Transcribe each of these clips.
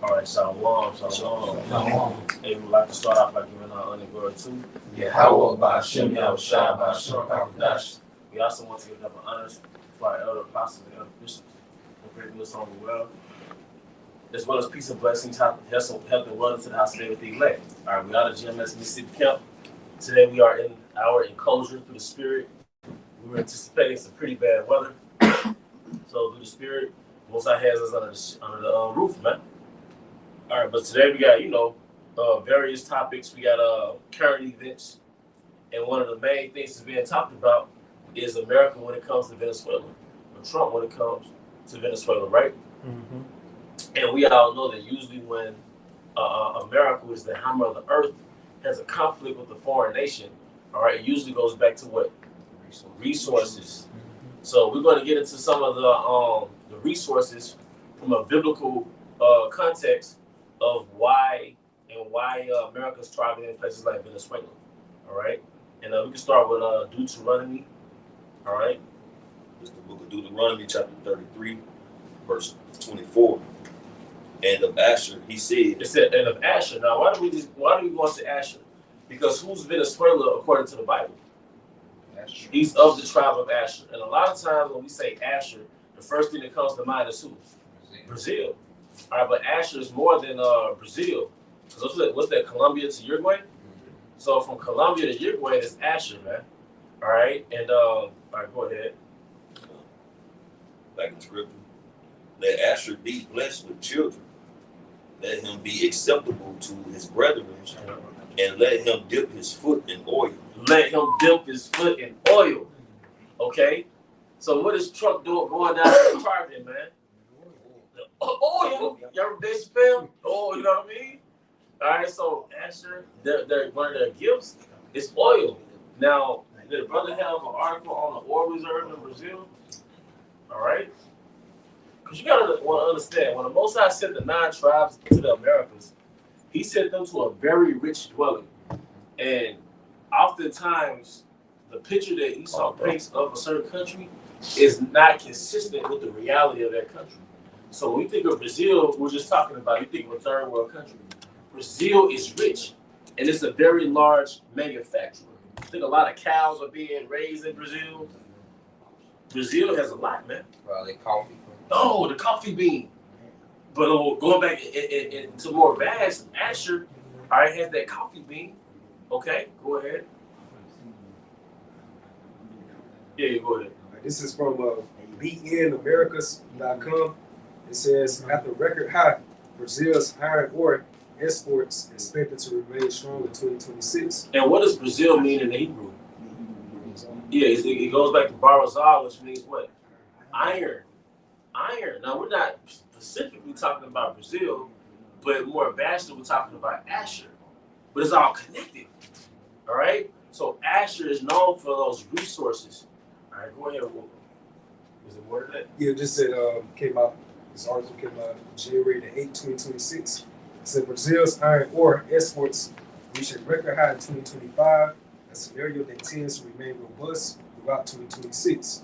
All right, shalom, shalom. Hey, we would like to start off by giving our honor and glory to Yahweh Ba'Shem Yahushua Ba'Shem Kakodash. We also want to give up an honor to our elder apostles and elder bishops who pray with us on the well, as well as peace and blessings, health and wellness to the house of David the elect. All right, we are the GMS Mississippi Camp. Today we are in our enclosure through the Spirit. We were anticipating some pretty bad weather, so through the Spirit, Most High has us under the roof, man. All right, but today we got various topics. We got current events, and one of the main things that's being talked about is America when it comes to Venezuela, or Trump when it comes to Venezuela, right? Mm-hmm. And we all know that usually when America, is the hammer of the earth, has a conflict with a foreign nation, all right, it usually goes back to what? Resources. Mm-hmm. So we're going to get into some of the resources from a biblical context of why America's thriving in places like Venezuela, all right? And we can start with Deuteronomy, all right? It's the book of Deuteronomy, chapter 33, verse 24. And of Asher, he said. It said, and of Asher. Now, why do we go to Asher? Because who's Venezuela according to the Bible? Asher. He's of the tribe of Asher. And a lot of times when we say Asher, the first thing that comes to mind is who? Brazil. All right, but Asher is more than Brazil. Because what's that, Colombia to Uruguay? Mm-hmm. So from Colombia to Uruguay, it's Asher, man. All right, and all right, go ahead. Back in scripture. Let Asher be blessed with children. Let him be acceptable to his brethren, and let him dip his foot in oil. Let him dip his foot in oil. Okay? So what is Trump doing going down to the target, man? Oil. You ever Dave Chappelle? Oh, you know what I mean? All right, so Asher, one of their gifts is oil. Now, did the brother have an article on the oil reserve in Brazil? All right? Because you gotta want to understand, when the Most High sent the 9 tribes into the Americas, he sent them to a very rich dwelling. And oftentimes, the picture that Esau paints of a certain country is not consistent with the reality of that country. So when we think of Brazil, we're just talking about, you think of a third world country. Brazil is rich, and it's a very large manufacturer. I think a lot of cows are being raised in Brazil. Brazil has a lot, man. Probably coffee. Oh, the coffee bean. But going back into more vast, Asher, all right, has that coffee bean. Okay, go ahead. Yeah, go ahead. This is from BNAmericas.com. It says, after record high, Brazil's iron ore exports expected to remain strong in 2026. And what does Brazil mean in the Hebrew? Yeah, it goes back to barazal, which means what? Iron. Iron. Now, we're not specifically talking about Brazil, but more vastly, we're talking about Asher. But it's all connected. All right? So Asher is known for those resources. All right, go ahead. Is it more than that? Yeah, it just said, this article came out January the 8th, 2026. It said Brazil's iron ore exports reached a record high in 2025, a scenario that tends to remain robust throughout 2026.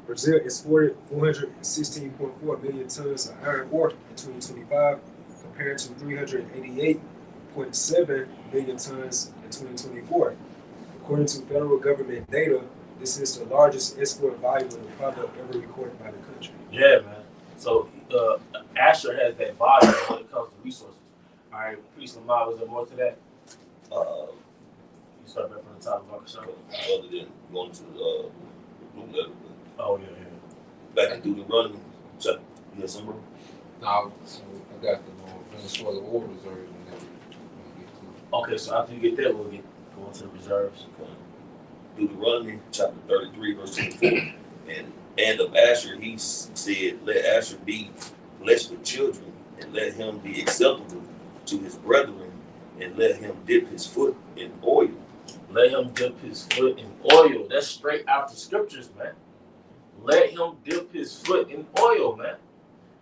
Brazil exported 416.4 million tons of iron ore in 2025, compared to 388.7 million tons in 2024. According to federal government data, this is the largest export volume of the product ever recorded by the country. Yeah, man. So Asher has that volume when it comes to resources. All right, Priest Lamar, was there more to that? You start back from the top of our show. Other than going to the blue letter. Oh, yeah. Back in Deuteronomy, chapter. You had somewhere? Now, so I got the Venezuela oil reserve and everything. Okay, so after you get that, we'll go into the reserves. Deuteronomy, chapter 33, verse 24. And of Asher, he said, let Asher be blessed with children, and let him be acceptable to his brethren, and let him dip his foot in oil. Let him dip his foot in oil. That's straight out the scriptures, man. Let him dip his foot in oil, man.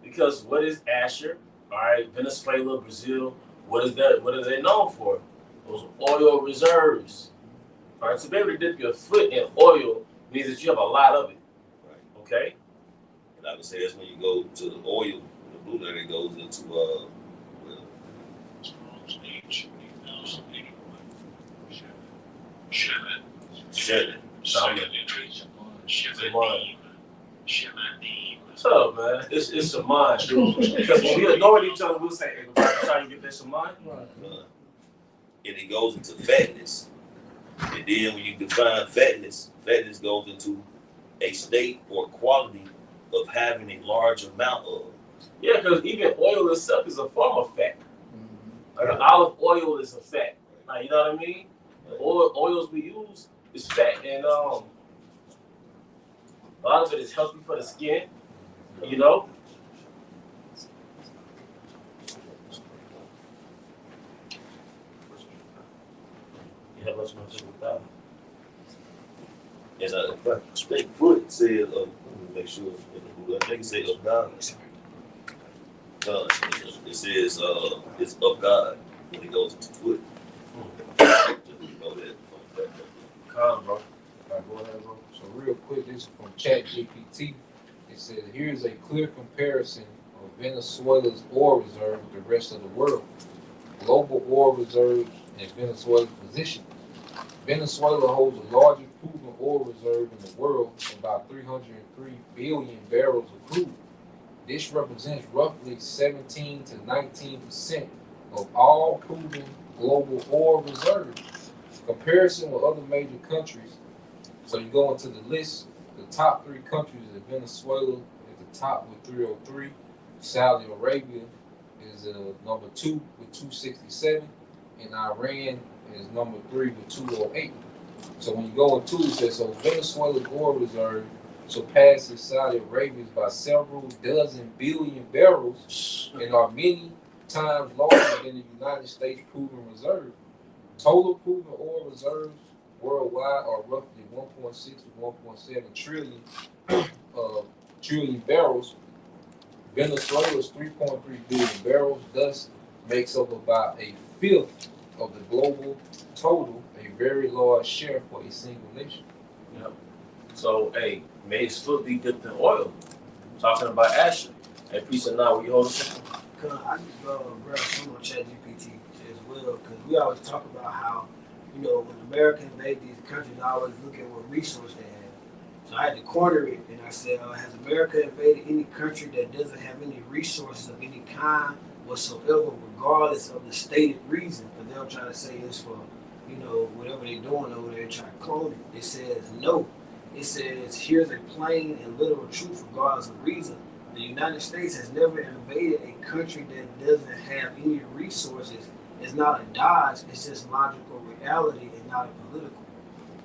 Because what is Asher? All right, Venezuela, Brazil. What is that? What are they known for? Those oil reserves. All right, to be able to dip your foot in oil means that you have a lot of it. Right. Okay. And I would say that's when you go to the oil, the blue letter, it goes into Shut What's up, man? It's Shaman. Because when we annoy each other, we'll say, hey, we're trying to get that Shaman. and it goes into fatness. And then when you define fatness, fatness goes into a state or quality of having a large amount of. Yeah, because even oil itself is a form of fat. Like an olive oil is a fat. Like, you know what I mean? The oils we use is fat, and a lot of it is healthy for the skin. You know. Yeah, let's not do that. And Straight Foot said, let me make sure, I think it said of God. It says it's of God when it goes into foot. Just know that. Calm, bro. Go ahead, bro. So real quick, this is from ChatGPT. It says, here's a clear comparison of Venezuela's oil reserve with the rest of the world. Global oil reserves and Venezuela's position. Venezuela holds the largest proven oil reserve in the world, about 303 billion barrels of crude. This represents roughly 17 to 19% of all proven global oil reserves. Comparison with other major countries. So you go into the list, the top three countries is Venezuela at the top with 303. Saudi Arabia is number 2 with 267. And Iran is number 3 with 208. So when you go into it, it says, so Venezuela's oil reserve surpasses Saudi Arabia's by several dozen billion barrels and are many times larger than the United States proven reserve. Total proven oil reserves worldwide are roughly 1.6 to 1.7 trillion barrels. Venezuela's 3.3 billion barrels thus makes up about a fifth of the global total, a very large share for a single nation. Yep. So, hey, may his foot be dipped in oil. Talking about Asher. Hey, peace and now, we hold it. I just grab some on ChatGPT as well, because we always talk about how, when America invade these countries, I always look at what resource they have. So I had to corner it, and I said, has America invaded any country that doesn't have any resources of any kind whatsoever, regardless of the stated reason? Because they'll try to say it's for, whatever they're doing over there, trying to clone it. It says no. It says, here's a plain and literal truth regardless of reason. The United States has never invaded a country that doesn't have any resources. It's not a dodge, it's just logical reality and not a political.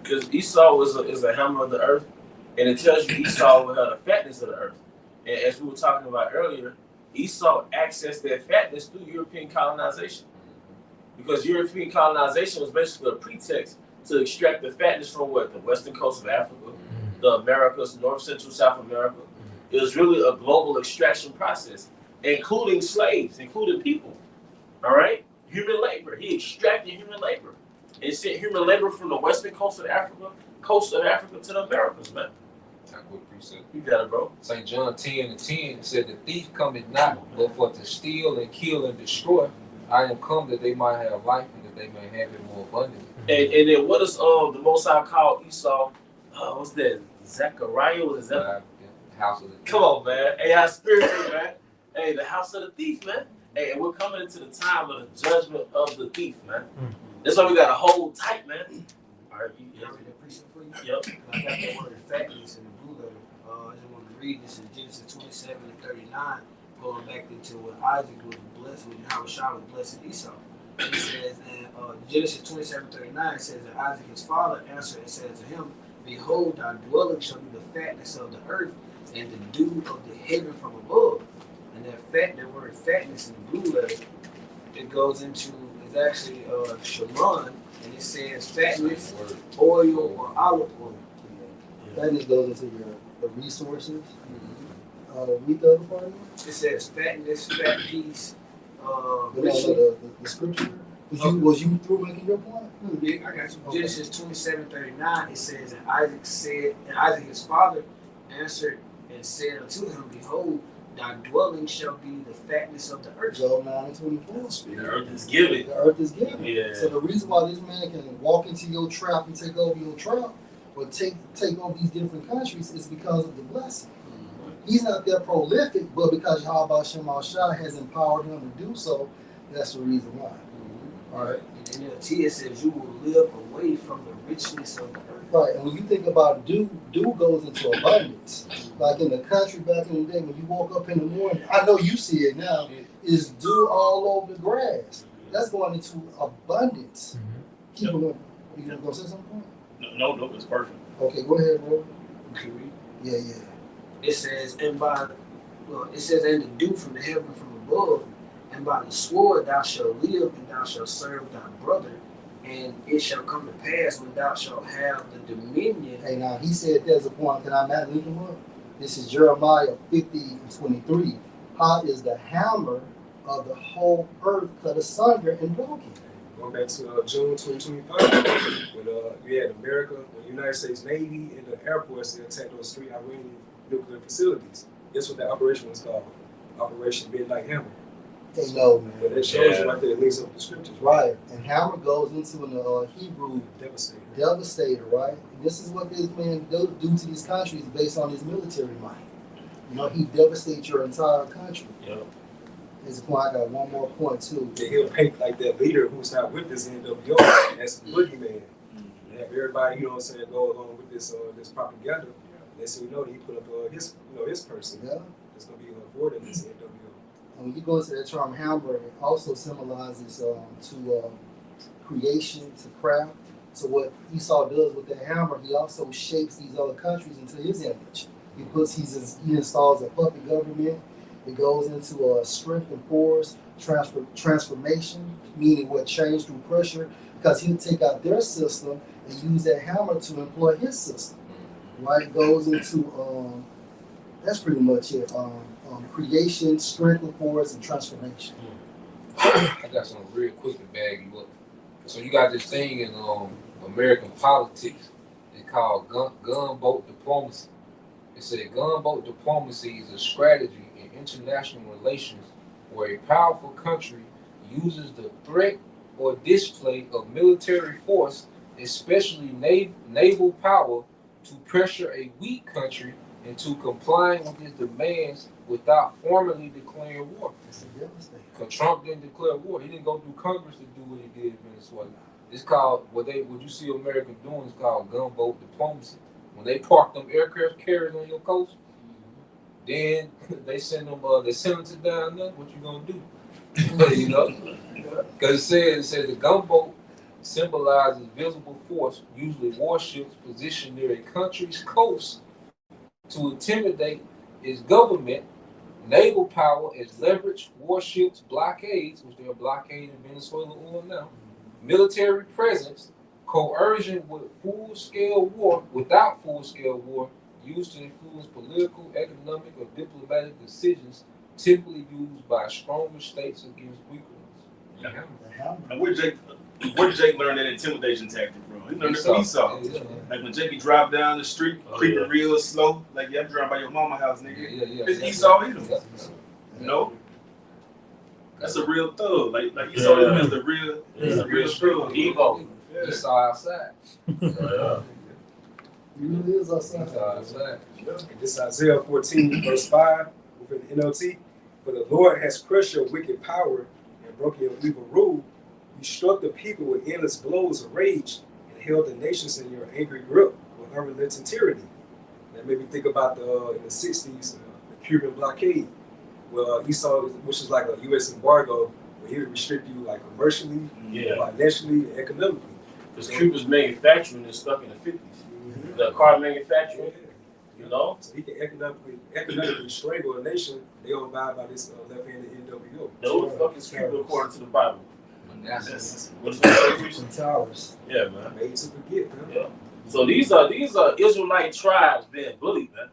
Because Esau is a hammer of the earth, and it tells you Esau will have the fatness of the earth. And as we were talking about earlier, Esau accessed that fatness through European colonization. Because European colonization was basically a pretext to extract the fatness from what? The western coast of Africa, the Americas, North, Central, South America. It was really a global extraction process, including slaves, including people. All right? Human labor. He extracted human labor. And sent human labor from the western coast of Africa to the Americas, man. You got it, bro. St. John 10:10 said, the thief cometh not, but for to steal and kill and destroy. I am come that they might have life and that they may have it more abundantly. And then what is the Most High called Esau? What's that? Zechariah? Was that? House of the thief. Come on, man. Hey, how spiritual, man. Hey, the house of the thief, man. Hey, and we're coming into the time of the judgment of the thief, man. That's why we got to hold tight, man. All right, You read that precept for you? Yep. I got that word fatness in the blue letter. I just want to read this in Genesis 27:39, going back into when Isaac was blessed, when Yahushua was blessing Esau. It says in Genesis 27:39, it says that Isaac his father answered and said to him, behold, thy dwelling shall be the fatness of the earth and the dew of the heaven from above. And that word fatness in the blue letter, it goes into, it's actually shaman, and it says fatness, oil, or olive oil. Fatness goes into the resources. Read the other part of it. It says fatness, fat peace, The scripture. Was you through making your point? Yeah, I got you. Okay. Genesis 27:39, it says, and Isaac his father answered and said unto him, behold, thy dwelling shall be the fatness of the earth. Job 9:24. The earth is given. The earth is given. Yeah. So the reason why this man can walk into your trap and take over your trap, or take over these different countries, is because of the blessing. He's not that prolific, but because Yahweh Shem Shai has empowered him to do so, that's the reason why. All right. And in the it says, you will live away from the richness of the earth. Right, and when you think about dew goes into abundance. Like in the country back in the day, when you woke up in the morning, I know you see it now, is dew all over the grass. That's going into abundance. Keep going. You gonna say something? No, it's perfect. Okay, go ahead, bro. Yeah. It says, and the dew from the heaven from above, and by the sword thou shalt live, and thou shalt serve thy brother, and it shall come to pass when thou shalt have the dominion. Hey, now he said there's a point. Can I not link him up? This is Jeremiah 50:23. How is the hammer of the whole earth cut asunder and broken? Going back to June 2025, when you had America, the United States Navy, and the Air Force that attacked those 3 Iranian nuclear facilities. Guess what that operation was called? Operation Midnight Hammer. They know, man. But it shows you right there, it links up with the scriptures. Right, and hammer goes into the Hebrew devastator, right? And this is what this man do to these countries based on his military might. You know, he devastates your entire country. Yep. There's a point. I got one more point too. Yeah, he'll paint like that leader who's not with this NWO. That's the boogeyman. And have everybody, you know what I'm saying, go along with this this propaganda. Next thing you know, he put up his person. Yeah. It's gonna be avoiding this NWO. And when you go into that term hammer, it also symbolizes to creation, to craft. So what Esau does with that hammer, he also shapes these other countries into his image. He installs a puppet government. It goes into strength and force, transformation, meaning what change through pressure, because he'll take out their system and use that hammer to employ his system. Right? It goes into that's pretty much it. Creation, strength and force, and transformation. I got something real quick to bag you up. So you got this thing in American politics. It's called gunboat diplomacy. It said gunboat diplomacy is a strategy in international relations where a powerful country uses the threat or display of military force, especially naval power, to pressure a weak country into complying with its demands without formally declaring war. It's a devastator. Because Trump didn't declare war. He didn't go through Congress to do what he did in Venezuela. It's called, what you see America doing is called gunboat diplomacy. When they park them aircraft carriers on your coast, then they send them to down there. What you gonna do? You know? Because it says the gunboat symbolizes visible force, usually warships positioned near a country's coast to intimidate its government. Naval power is leverage, warships, blockades, which they are blockading Venezuela on now, military presence, coercion without full-scale war, used to influence political, economic, or diplomatic decisions typically used by stronger states against weaker ones. Yeah. The hammer. And where did Jake learn that intimidation tactic from? He learned it from Esau. Yeah. Like when Jake be drive down the street, creeping real slow, like I'm driving by your mama house, nigga. It's Esau Edom. You know? That's a real thug. Like Esau Edom is the real, Yeah. the real thug. Evo. Yeah. Esau outside. Yeah. He really is outside. Esau outside. And this Isaiah 14, verse 5, within the NLT. For the Lord has crushed your wicked power and broken your evil rule. You struck the people with endless blows of rage and held the nations in your angry grip with unrelenting tyranny. That made me think about in the 60s, the Cuban blockade. Well, Esau, which is like a U.S. embargo, where he would restrict you like commercially, Yeah. financially, economically. Because Cuba's manufacturing is stuck in the 50s. The car manufacturing, you know? So he can economically strangle a nation. They don't abide by this left-handed NWO. No, the fuck is Cuba according to the Bible? That's What's the Some towers. Yeah, man. Made to forget, man. Yeah. So these are Israelite tribes being bullied, man.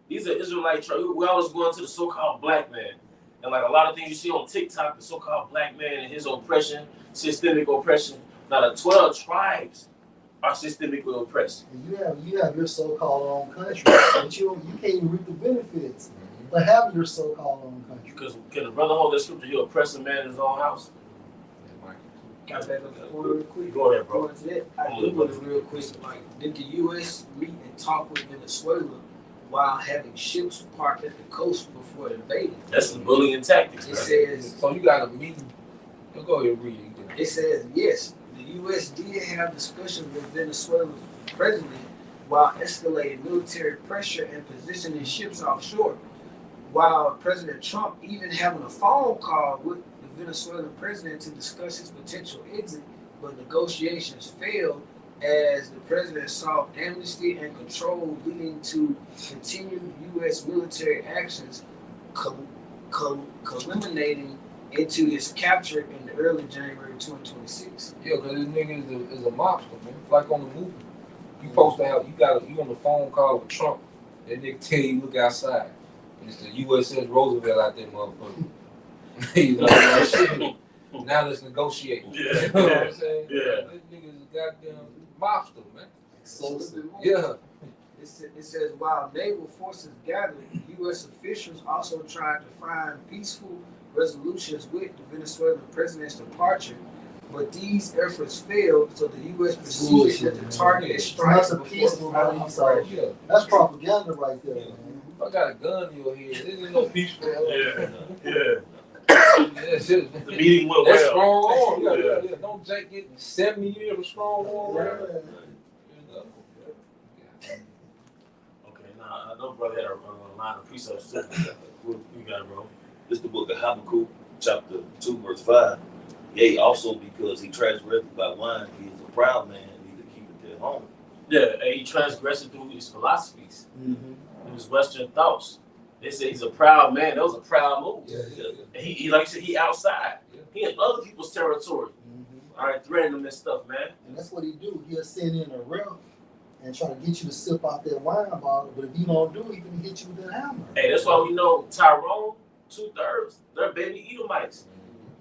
These are Israelite tribes. We always go into the so-called black man. And like a lot of things you see on TikTok, the so-called black man and his oppression, systemic oppression. Now the 12 tribes are systemically oppressed. And you have your so-called own country, but you can't even reap the benefits. but half your so-called own country. Because can the brother hold that scripture? He'll oppress a man in his own house. Got back on the point real quick. Go ahead, bro. Going to that, I do want to real quick. Like, did the U.S. meet and talk with Venezuela while having ships parked at the coast before invading? That's some bullying tactics, It man. says. So you got a meeting. You go ahead and read it. It says, yes, the U.S. did have discussions with Venezuela's president while escalating military pressure and positioning ships offshore. While President Trump even having a phone call with the Venezuelan president to discuss his potential exit, but negotiations failed as the president sought amnesty and control, leading to continued U.S. military actions, culminating into his capture in early January 2026. Yeah, because this nigga is a mobster, man. Like on the movie. You supposed to have, you on the phone call with Trump, that nigga tell you look outside. And it's the USS Roosevelt out there, motherfucker. He's like, shit. Now let's negotiate. Yeah, You know what I'm saying? yeah. This nigga's a goddamn mobster, man. So Yeah. it says while naval forces gathered, U.S. officials also tried to find peaceful resolutions with the Venezuelan president's departure, but these efforts failed. So the U.S. proceeded with the targeted strike That's a before peaceful final resolution. Yeah. That's propaganda right there, man. If I got a gun in your head, this is no peaceful. Yeah, yeah. That's it. The meeting went That's well. strong arm. Yeah. Yeah. Don't Jake get 70 years of strong arm. Yeah. Okay, now I know brother had a line of precepts too. What you got, bro? This is the book of Habakkuk, chapter 2, verse 5. Yea, also because he transgressed by wine, he is a proud man, neither keepeth at home. Yeah, and he transgressed through his philosophies, through his Western thoughts. They say he's a proud man. That was a proud move. Yeah. And he like I said, he outside. Yeah. He in other people's territory. All right, threatening them and stuff, man. And that's what he do. He'll send in a rep and try to get you to sip out that wine bottle. But if you don't do it, he can hit you with that hammer. Hey, that's why we know Tyrone, 2/3, they're baby Edomites.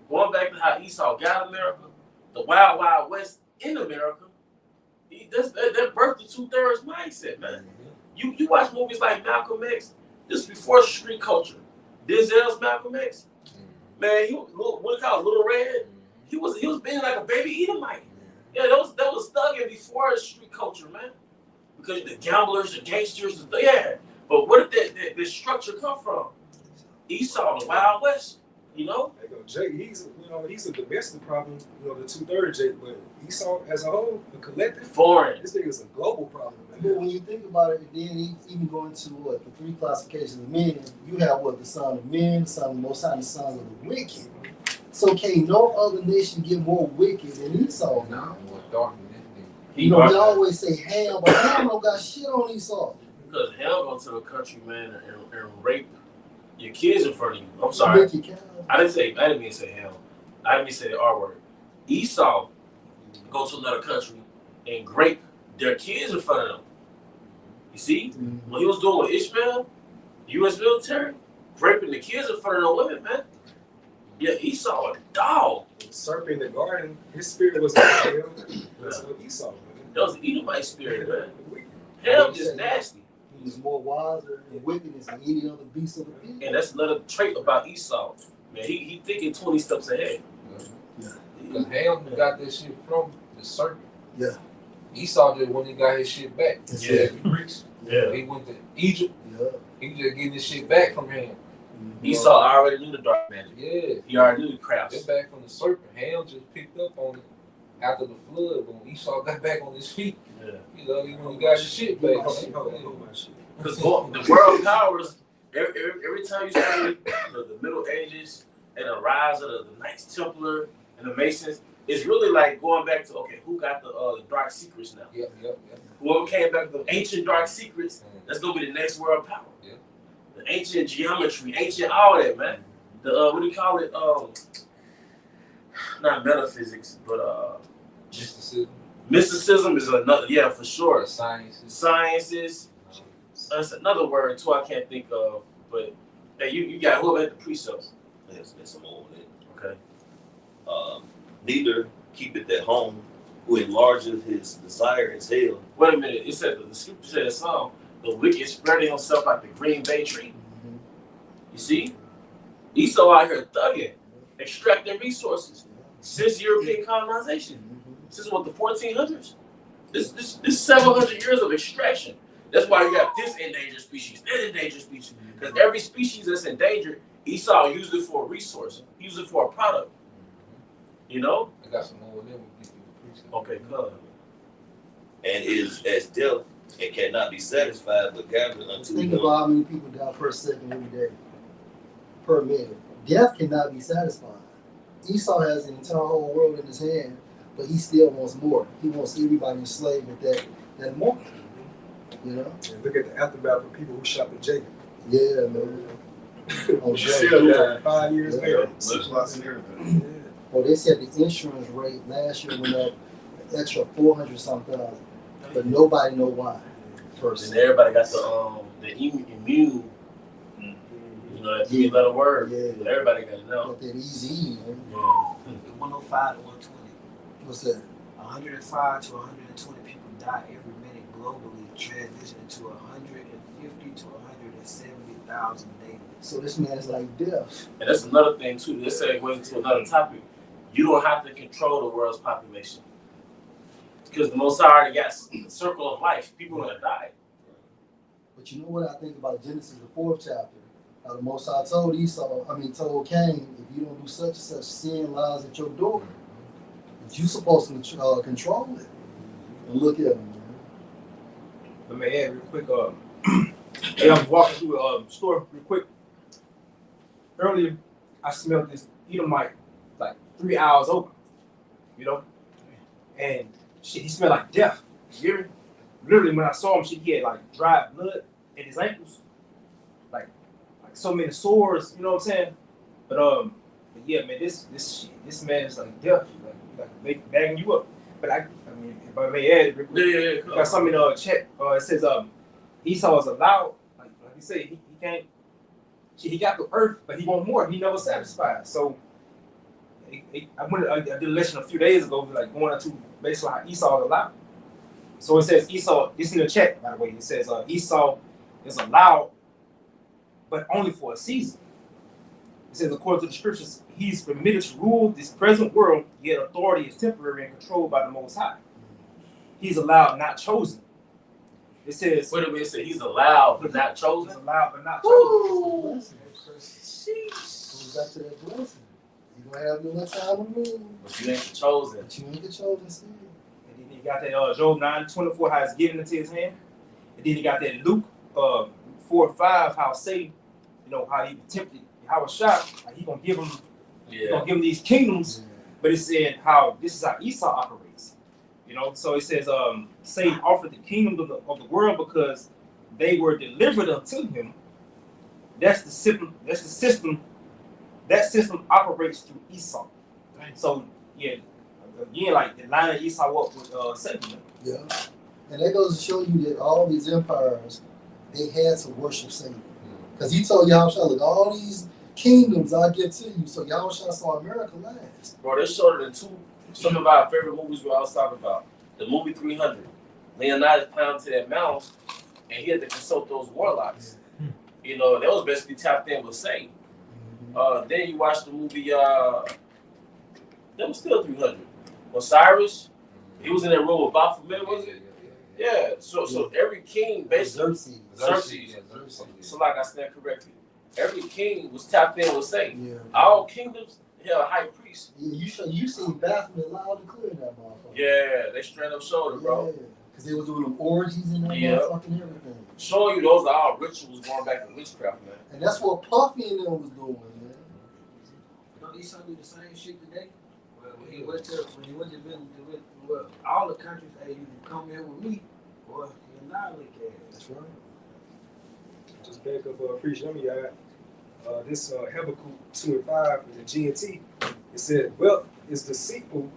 Going back to how Esau got America, the Wild Wild West in America, that birthed the 2/3 mindset, man. You watch movies like Malcolm X. This is before street culture. Denzel's Malcolm X. Man, he what do you call it, Little Red? He was being like a baby Edomite. Yeah, that was thugging before street culture, man. Because the gamblers, the gangsters, yeah. But where did that structure come from? Esau, the Wild West, you know? There you go. Jake, he's a domestic problem, the 2/3 Jake, but Esau as a whole, a collective, Foreign. this nigga's a global problem, But man. when you think about it, then he even go into the three classifications of men. You have the son of men, the son of the Most High, and the sons of the wicked. So can no other nation get more wicked than Esau? Nah, more dark than this nigga. You know, they always say Ham, but Ham don't got shit on Esau. Because hell go to the country, man, and rape your kids in front of you. I'm sorry. Wicked cow. I didn't mean to say hell. I didn't mean to say the R word. Esau go to another country and rape their kids in front of them. You see? When he was doing with Ishmael, U.S. military, raping the kids in front of the women, man. Yeah, Esau a dog. The serpent in the garden, his spirit was in hell. That's what Esau, man. That was the Edomite spirit, man. Wicked. Hell just nasty. He was more wiser and wickedness than any other beast of the field. And that's another trait about Esau. Man, he thinking 20 steps ahead. Because Ham got this shit from the serpent. Yeah. Esau just when he got his shit back. Yeah. The Greeks. Yeah. He went to Egypt. Yeah. He was just getting this shit back from Ham. Esau already knew the dark magic. Yeah. He already knew the crafts. They're back from the serpent. Ham just picked up on it after the flood. But when Esau got back on his feet, Yeah. when he got his shit back. Hold my shit. Because the world powers, every time you study the Middle Ages and the rise of the Knights Templar and the Masons, it's really like going back to, okay, who got the dark secrets now? Yep. Whoever came back with the ancient dark secrets, that's going to be the next world power. Yeah. The ancient geometry, ancient all that, man. The, what do you call it? Not metaphysics, but Mysticism. mysticism is another, yeah, for sure. Sciences. Sciences. That's another word too I can't think of, but hey, you got whoever had the precepts. There's some more on it. Okay. Neither keepeth at home, who enlargeth his desire is hell. Wait a minute. It said the scripture said some the wicked spreading himself like the green bay tree. You see? Esau out here thugging, extracting resources since European colonization. Since what, the 1400s? This 700 years of extraction. That's why you got this endangered species, that endangered species. Because every species that's endangered, Esau used it for a resource. He used it for a product. You know? I got some more of them. We get through the precept. Okay, good. And is as death and cannot be satisfied, but gathered unto Think him. about how many people die per second every day, per minute. Death cannot be satisfied. Esau has the entire whole world in his hand, but he still wants more. He wants everybody enslaved with that more. You know? And look at the aftermath of people who shot at Jacob. Yeah, man. Oh, Still yeah. died 5 years later. Mudslides and everything. Yeah. Well, they said the insurance rate last year went up an extra 400-something thousand, but nobody know why. And First, everybody got the immune, you know, that three-letter word. Yeah. But everybody got to know. got that easy. Man. Yeah. 105 to 120. What's that? 105 to 120 people die every minute globally, transitioning to 150 to 170,000 daily. So this man's like death. And that's another thing too. This segues into another topic. You don't have to control the world's population because the Most High already got a circle of life. People are gonna die. But you know what I think about Genesis, the 4th chapter? How the Most High told told Cain, if you don't do such and such, sin lies at your door. But you supposed to control it. And look at him, man. Let me add real quick. Yeah, I'm walking through a store real quick. Earlier, I smelled this Edomite like 3 hours over, you know, and shit, he smelled like death. You hear me? Literally, when I saw him, shit, he had like dry blood in his ankles, like so many sores. You know what I'm saying? But yeah, man, this man is like death, like bagging you up. But I mean, if I may add, real quick, Yeah. got something in the chat. It says Esau is allowed, like you say, he can't. He got the earth, but he want more. He never satisfied. So I did a lesson a few days ago, like going into basically how Esau is allowed. So it says Esau. This in the chat, by the way. It says Esau is allowed, but only for a season. It says according to the scriptures, he's permitted to rule this present world, yet authority is temporary and controlled by the Most High. He's allowed, not chosen. It says, What did we say? He's allowed but not he's chosen. allowed, but not chosen. Goes back to that blessing. You gonna have no time to move, But you ain't chosen. but you ain't the chosen seed. And then he got that Job 9:24, how it's given into his hand. And then he got that Luke 4:5, how Satan, you know, how he tempted, how it shot, like he gonna give him, he Yeah. gonna give him these kingdoms. But it's saying how this is how Esau operates. You know, so it says Satan offered the kingdom of the world because they were delivered unto him. That's the system. That's the system. That system operates through Esau. So yeah, again, like the line of Esau up with Satan. Yeah. And that goes to show you that all these empires, they had to worship Satan. Because he told Yahushua, look, all these kingdoms I give to you. So Yahushua saw America last. Bro, they showed it in some of our favorite movies we always talk about. The movie 300. Leonidas climbed to that mountain and he had to consult those warlocks. You know, that was basically tapped in with Satan. Then you watch the movie, that was still 300. Osiris, he was in that room with Baphomet, was it? Yeah, so every king basically, Xerxes. So like I stand correctly, every king was tapped in with Satan. Yeah. All kingdoms had a high priest. Yeah, you seen Baphomet loud and clear in that motherfucker. Yeah, they straight up showed it, bro. Yeah. Because they was doing them orgies and that Yeah. motherfucking everything. Showing you those are all rituals going back to witchcraft, man. And that's what Puffy and them was doing, man. Don't Esau do the same shit today? Well, when he went to well, all the countries, hey, you can come here with me, boy, you annihilate that. That's right. Just back up, preaching. I mean, this Habakkuk 2:5 in the GNT. It said, "Wealth is deceitful,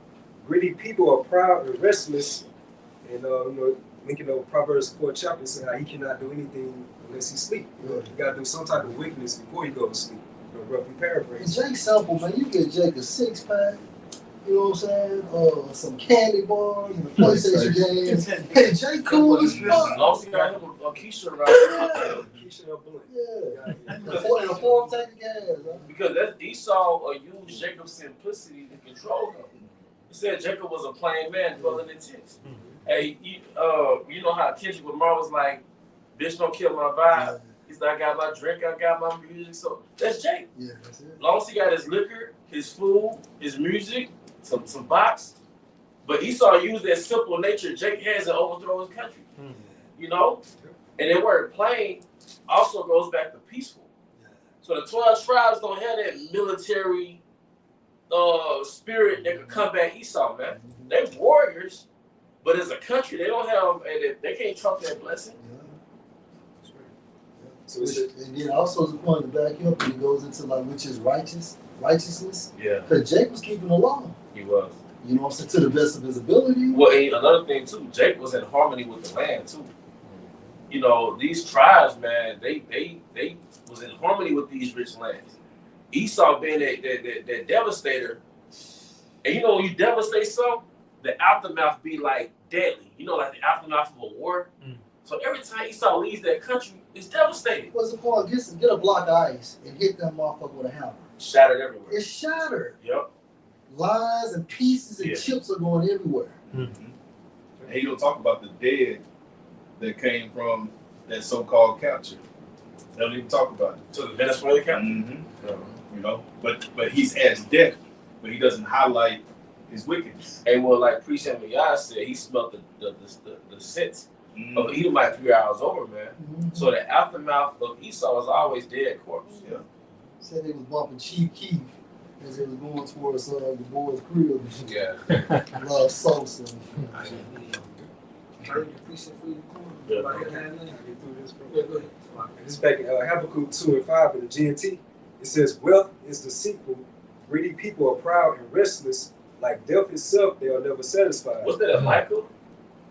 greedy people are proud and restless." And linking over Proverbs 4 chapter, saying how he cannot do anything unless he sleep. You gotta do some type of wickedness before you go to sleep. Roughly And paraphrase. Jake simple, man. You get Jake a 6-pack, you know what I'm saying? Some candy bars and a PlayStation game. Hey, Jake cool as As fuck. long as you got him a Keisha around, Keisha and Blunt. Yeah. The fourth tank of gas, huh? Because that Esau used Jacob's simplicity to control him. He said Jacob was a plain man dwelling in tents. Hey, you know how Kendrick Lamar was like, "Bitch, don't kill my vibe." He's like, "I got my drink, I got my music." So that's Jake. Yeah, that's it. As long as he got his liquor, his food, his music, some box. But Esau used that simple nature Jake has to overthrow his country. You know? And that word plain also goes back to peaceful. So the 12 tribes don't have that military spirit that could combat Esau, man. They're warriors, but as a country, they don't have, they can't trump that blessing. So it's a, And then also the point to back up, and it goes into like which is righteousness. Yeah, Because Jake was keeping the law. he was. You know what I'm saying? To the best of his ability. Well, and another thing too, Jake was in harmony with the land too. You know, these tribes, man, they was in harmony with these rich lands. Esau being that devastator, and you know when you devastate something, the aftermath be like deadly. You know, like the aftermath of a war. So every time Esau leaves that country, it's devastating. What's the point? Get a block of ice and hit that motherfucker with a hammer. Shattered everywhere. It's shattered. Yep. Lines and pieces and chips are going everywhere. And he don't talk about the dead that came from that so-called capture. They don't even talk about it. To the Venezuela country. You know, but he's as death, but he doesn't highlight his wickedness. And well, like Priest and Mayah said, he smelled the scent of Edomite 3 hours over, man. So the aftermath of Esau was always dead corpse. Yeah. Said they was bumping Chief Keef as they was going towards the boys' crib. Yeah. Love Sosa. This is back in Habakkuk 2 and 5 in the GNT. It says, "Wealth is deceitful, greedy people are proud and restless. Like death itself, they are never satisfied." Was that a Michael?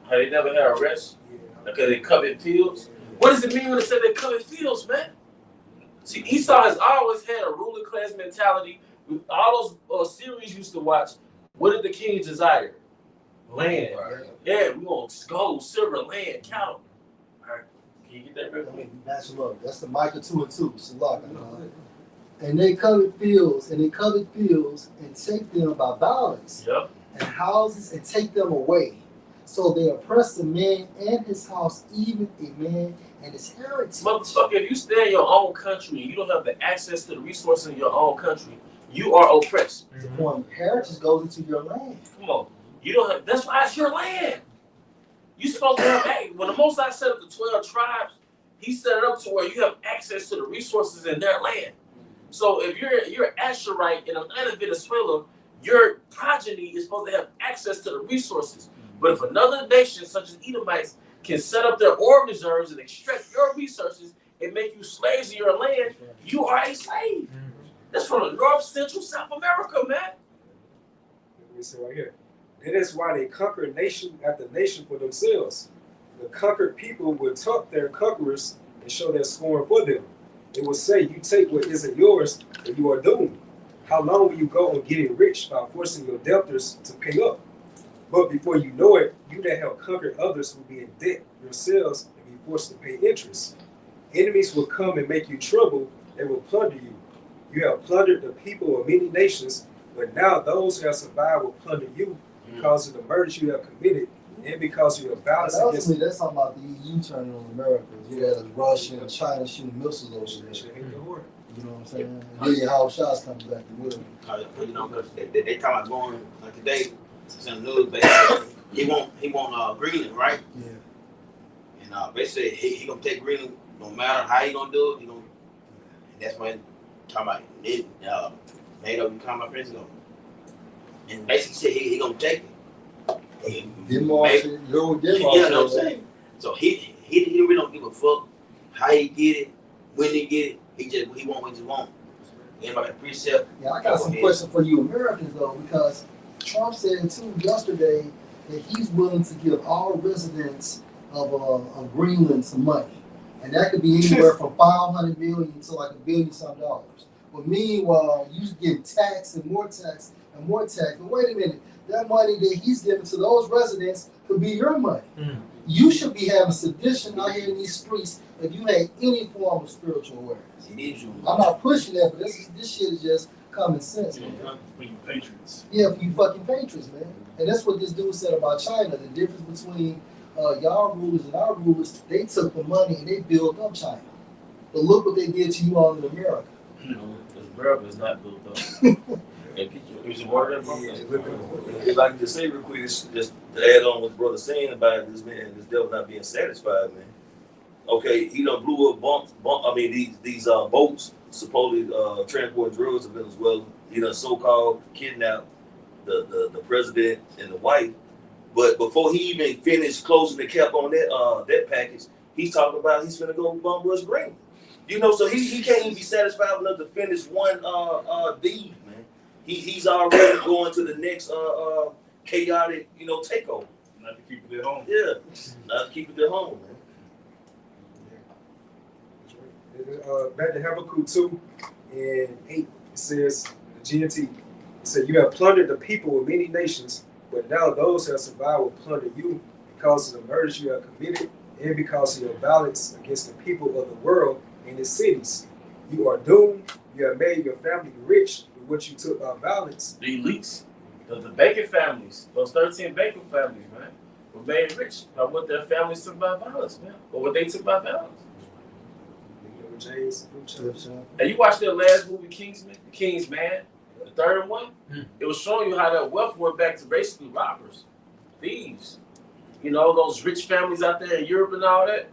How they never had a rest? Yeah. Because they covet fields? What does it mean when it said they covet fields, man? See, Esau has always had a ruling class mentality. With all those series used to watch, what did the kings desire? Land. Yeah, we want gold, silver, land, cattle. All right, can you get that real quick? Match them up. That's the Micah 2 and 2. Salaka. And they covet fields and take them by violence. Yep. And houses and take them away. So they oppress the man and his house, even a man and his heritage. Motherfucker, if you stay in your own country and you don't have the access to the resources in your own country, you are oppressed. The point, heritage goes into your land. Come on. You don't have, that's why it's your land. You supposed to have, hey, when the Most High set up the 12 tribes, he set it up to where you have access to the resources in their land. So if you're an Asherite in the land of Venezuela, your progeny is supposed to have access to the resources. But if another nation, such as Edomites, can set up their oil reserves and extract your resources and make you slaves in your land, you are a slave. That's from the North, Central, South America, man. Let me say right here. That is why they conquer nation after nation for themselves. The conquered people will taunt their conquerors and show their scorn for them. They will say, "You take what isn't yours, and you are doomed. How long will you go on getting rich by forcing your debtors to pay up? But before you know it, you that have conquered others will be in debt yourselves and be forced to pay interest. Enemies will come and make you trouble. They will plunder you. You have plundered the people of many nations, but now those who have survived will plunder you because of the murders you have committed and because you have violence against them." That's talking about the EU turning on America. You had Russia and China shooting missiles over there. You know what I'm saying? And then how shots coming back to William. You know, because they talking about going like today. Some news he want Greenland, right? Yeah. And basically he gonna take Greenland no matter how he gonna do it. He gonna, and that's when talking about it. NATO, you talking about president, and basically said he gonna take it. Denmark, You know what I'm saying? So he really don't give a fuck how he get it, when he get it. He want what he want. Anybody got precept? Yeah, I got some questions for you Americans though, because Trump said too yesterday that he's willing to give all residents of Greenland some money, and that could be anywhere from $500 million to like $1 billion. But meanwhile, you get taxed and more tax and more tax. But wait a minute, that money that he's giving to those residents could be your money. You should be having sedition out here in these streets if you had any form of spiritual awareness. I'm not pushing that, but this shit is just common sense, man. For you patriots. Yeah, for you fucking patrons, man. And that's what this dude said about China. The difference between y'all rulers and our rulers, they took the money and they built up China. But look what they did to you all in America. America is not built up. If I can just say real quick, just to add on what the brother saying about this man, this devil not being satisfied, man. Okay, he done blew up these boats supposedly transporting drugs to Venezuela. He done so-called kidnapped the president and the wife. But before he even finished closing the cap on that package, he's talking about he's gonna go bum rush Green. You know, so he can't even be satisfied enough to finish one deed, man. He's already going to the next chaotic, takeover. Not to keep it at home. Yeah, not to keep it at home, man. Back to Habakkuk 2 and 8, it says, the GNT, it said, you have plundered the people of many nations, but now those who have survived will plunder you because of the murders you have committed and because of your violence against the people of the world and its cities. You are doomed. You have made your family rich with what you took by violence. the elites, the Bacon families, those 13 Bacon families, man, were made rich by what their families took by violence, man, or what they took by violence. James, And you watched their last movie, Kingsman, The King's Man, the third one. It was showing you how that wealth went back to basically robbers, thieves. Those rich families out there in Europe and all that.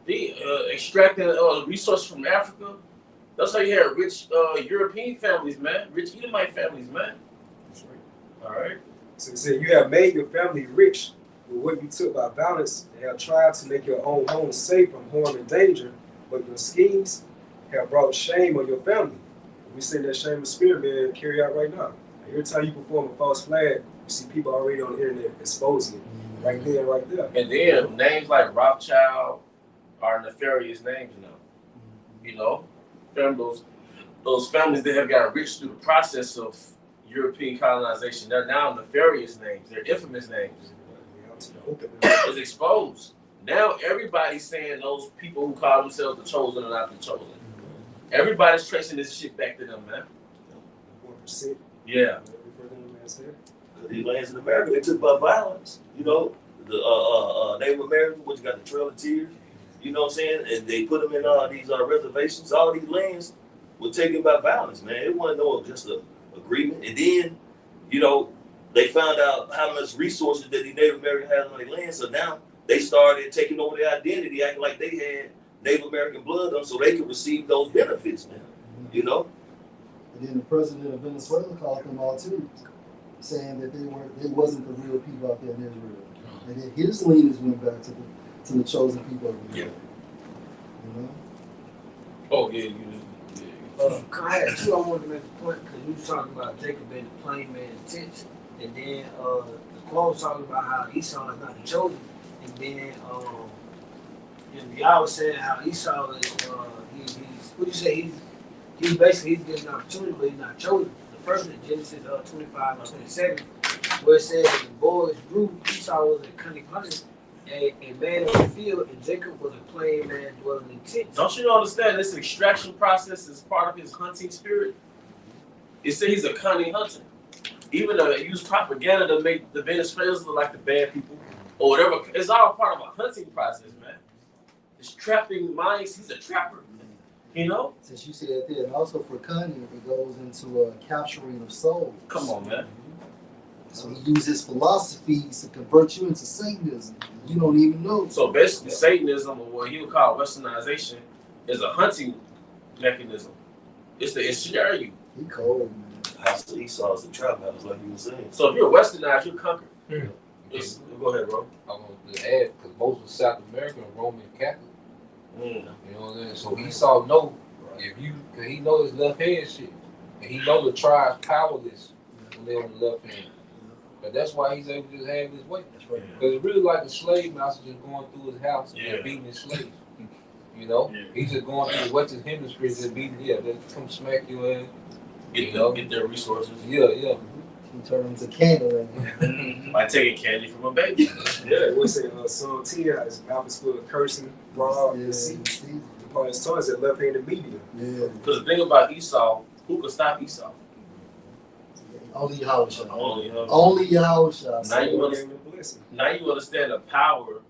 They extracting resources from Africa. That's how you had rich European families, man. Rich Edomite families, man. All right. So it said, you have made your family rich with what you took by violence and have tried to make your own home safe from harm and danger, but your schemes have brought shame on your family. We see that shame of spirit, man, carry out right now. Every time you perform a false flag, you see people already on the internet exposing it. Right there, right there. And then names like Rothschild are nefarious names now. Those families that have gotten rich through the process of European colonization, they're now nefarious names. They're infamous names. It's exposed. Now everybody's saying those people who call themselves the chosen are not the chosen. Everybody's tracing this shit back to them, man. 1%. Yeah. These lands in America, they took by violence. The Native Americans, which got the Trail of Tears, you know what I'm saying? And they put them in these reservations. All these lands were taken by violence, man. It wasn't just an agreement. And then, they found out how much resources that the Native Americans had on their land. So now they started taking over their identity, acting like they had Native American blood on, so they could receive those benefits, man. And then the president of Venezuela called them out too, saying that they wasn't the real people out there in Israel. And then his leanings went back to the chosen people of Israel. Oh yeah. I had two I wanted to make a point because you was talking about Jacob being the plain man's tents, and then the quote was talking about how Esau is not the chosen, and then y'all was saying how Esau is he's getting an opportunity, but he's not chosen. The first in Genesis 25:27, where it says that the boys grew, Esau was a cunning hunter, a man of the field, and Jacob was a plain man dwelling in tents. Don't you understand this extraction process is part of his hunting spirit? It says he's a cunning hunter. Even though they use propaganda to make the Venezuelans look like the bad people or whatever, it's all part of a hunting process, man. It's trapping minds. He's a trapper, Since you said that there, and also for cunning, it goes into capturing of souls. Come on, man. So he uses philosophies to convert you into Satanism. You don't even know. So basically, Satanism, or what he would call Westernization, is a hunting mechanism. It's to ensnare you. He cold, man. House of Esau is the trap house, like you were saying. So if you're Westernized, you're conquered. Go ahead, bro. I want to add, because most of South America are Roman Catholic. Mm. You know what I'm saying? So Esau know cause he know his left hand shit. And he know the tribe's powerless when they're on the left hand. But that's why he's able to just have his way. Because it's really like a slave master just going through his house and beating his slaves. He's just going through the Western Hemisphere and beating, they come smack you in. Get their resources. Yeah. He turned into Candyland. By taking candy from a baby. Yeah, we say Psalm 10, his mouth is full of cursing, fraud, Yeah, deceit. see? Upon his tongue is a left-handed medium. Yeah. Because the thing about Esau, who could stop Esau? Only Yahweh shall. Only him. Only Yahweh shall. Now you So, understand. gave him a blessing. Now you understand the power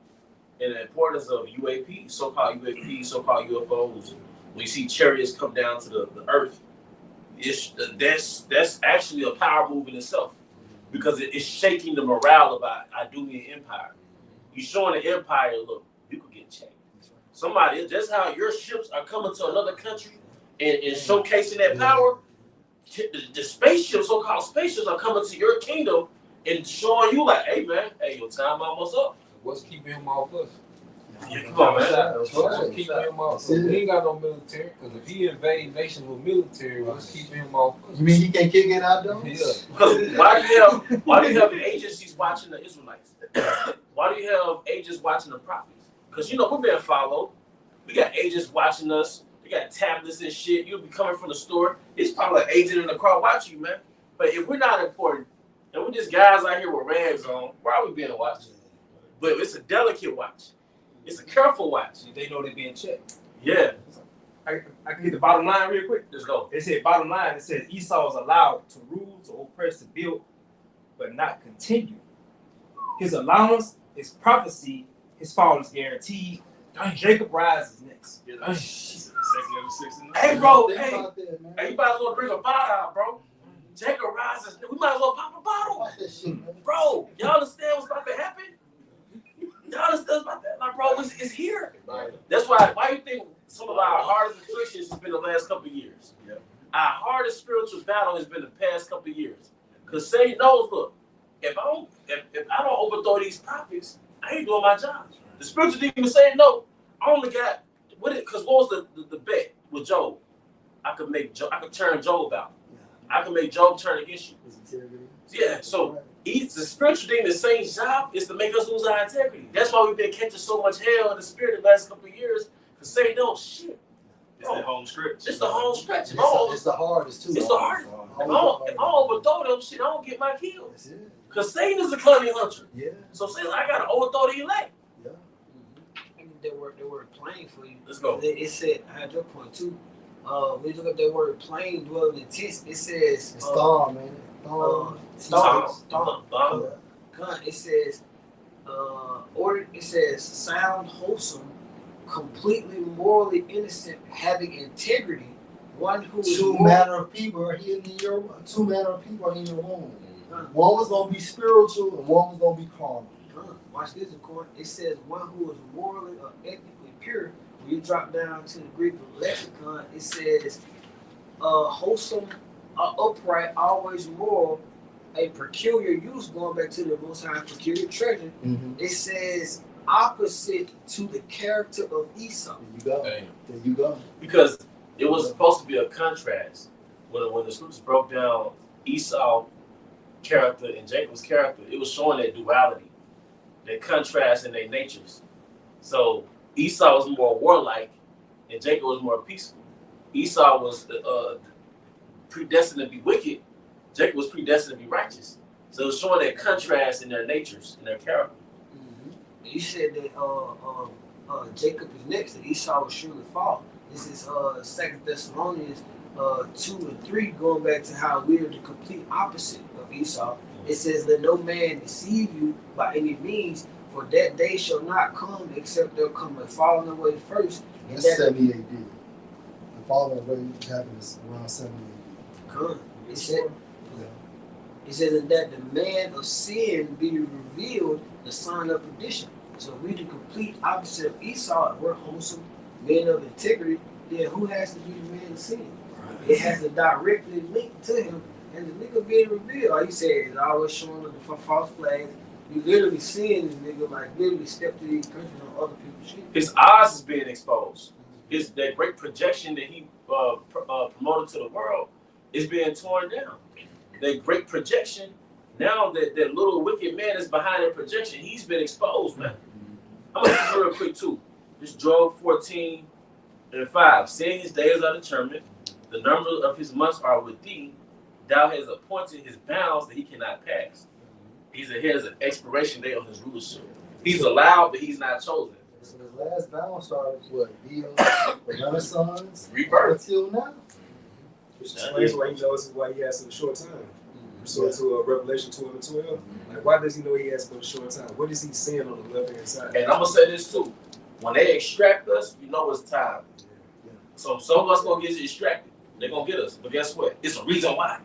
and the importance of UAP, so-called UAP, so-called UFOs. When you see chariots come down to the earth, that's actually a power move in itself, because it's shaking the morale of our Idumean Empire. You showing the empire, look, you could get checked. Somebody, just how your ships are coming to another country and showcasing that power, the spaceships, so-called spaceships, are coming to your kingdom and showing you like, hey man, hey, your time almost up. What's keeping him off us? Yeah, come on, man. What's keeping him off us? He ain't got no military. Because if he invade nations with military, what's keeping him off us? You mean he can't kick it out though? Yeah. Because why do you have agencies watching the Israelites? Why do you have agents watching the prophets? Because you know we're being followed. We got agents watching us. We got tablets and shit. You'll be coming from the store. It's probably an agent in the car watching you, man. But if we're not important and we're just guys out here with rags on, why are we being watched? But it's a delicate watch. It's a careful watch. They know they're being checked. Yeah, I can get the bottom line real quick. let's go. It said bottom line. It says Esau is allowed to rule, to oppress, to build, but not continue. His allowance is prophecy. His fall is guaranteed. Jacob rises next. Hey, bro. Think Hey, about that, man. hey, you might as well bring a bottle out, bro. Jacob rises. We might as well pop a bottle. Watch that shit, man. Bro, y'all understand what's about to happen? Y'all understand what's about that? Like, bro, it's here. That's why you think some of our hardest afflictions has been the last couple of years. Yeah. Our hardest spiritual battle has been the past couple of years. Because Satan knows, look, if I don't overthrow these prophets, I ain't doing my job. The spiritual demon saying no. I only got because what was the bet with Job? I could turn Job out. I could make Job turn against you. His integrity. Yeah, so the spiritual demon, the Saint's job is to make us lose our integrity. That's why we've been catching so much hell in the spirit the last couple of years. Because Satan knows shit. It's that home stretch. It's the home stretch. It's the hardest too. It's the hardest. If I overthrow them shit, I don't get my kills. That's it. Because Satan is a cunning hunter. Yeah. So Satan, I got to overthrow the elect. Yeah. I think that word plain for you. Let's go. It said, I had your point too. When you look at that word plain, dwelling in tents, it says It's Thorn, man. Thorn. It says ordered. It says sound, wholesome, completely morally innocent, having integrity. One who is Two more- manner of people are in your womb. One was gonna be spiritual and one was gonna be carnal. Watch this, of course. It says one who is morally or ethnically pure. When you drop down to the Greek lexicon, it says wholesome, upright, always moral, a peculiar use, going back to the Most High peculiar treasure. Mm-hmm. It says opposite to the character of Esau. There you go. Damn. There you go. Because it was supposed to be a contrast. When the scriptures broke down Esau's character and Jacob's character, it was showing that duality, that contrast in their natures. So Esau was more warlike and Jacob was more peaceful. Esau was predestined to be wicked. Jacob was predestined to be righteous. So it was showing that contrast in their natures and their character. Mm-hmm. You said that Jacob is next, and Esau will surely fall. This is 2 Thessalonians 2 and 3, going back to how we are the complete opposite of Esau. It says, let no man deceive you by any means, for that day shall not come except there come a falling away first. And That's that 70 AD. The falling away happens around 70 AD. come. It says that the man of sin be revealed, the son of perdition. So we the complete opposite of Esau. We're wholesome, men of integrity. Then who has to be the man of sin? It has to directly link to him, and the nigga being revealed. Like you said, it's always showing up the false flags. You literally seeing this nigga like literally step to these countries on other people's shit. His eyes is being exposed. His that great projection that he promoted to the world is being torn down. That great projection, now that little wicked man is behind that projection, he's been exposed, man. I'm gonna do real quick too. This Job 14 and 5. Seeing his days are determined, the number of his months are with thee. Thou has appointed his bounds that he cannot pass. He has an expiration date on his rulership. He's allowed, but he's not chosen. So his last bound started what? The Renaissance? Rebirth. Until now? Which explains why he knows why he has such a short time. So to Revelation 12:12, like why does he know he has but a short time? What is he saying on the left hand side? And I'm gonna say this too: when they extract us, you know it's time. So some of us gonna get extracted. They're gonna get us, but guess what? It's a reason why.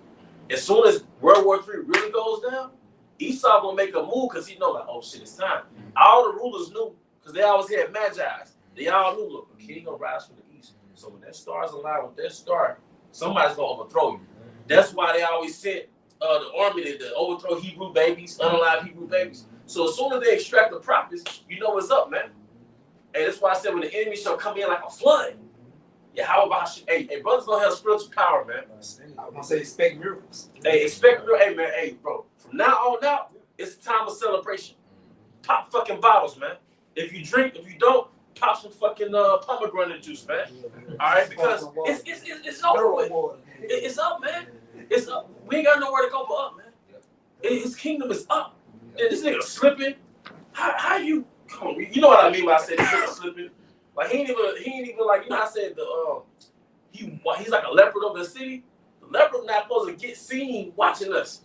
As soon as World War III really goes down, Esau gonna make a move because he know like, oh shit, it's time. All the rulers knew because they always had magi's. They all knew, look, a king gonna rise from the east. So when that star's aligned with that star, somebody's gonna overthrow you. That's why they always sent the army to overthrow Hebrew babies, unalive Hebrew babies. So as soon as they extract the prophets, you know what's up, man. And that's why I said when the enemy shall come in like a flood. Yeah, how about hey, brothers gonna have spiritual power, man. I'm gonna say expect miracles. Hey, expect miracles. Hey, man, hey, bro. From now on out, it's a time of celebration. Pop fucking bottles, man. If you drink, if you don't, pop some fucking pomegranate juice, man. All right, because it's over with. It's up, man. It's up. We ain't got nowhere to go but up, man. His kingdom is up. And this nigga slipping. How you come on? You know what I mean when I say this nigga slipping? Like he ain't even like, you know how I said he's like a leopard over the city. The leopard not supposed to get seen watching us.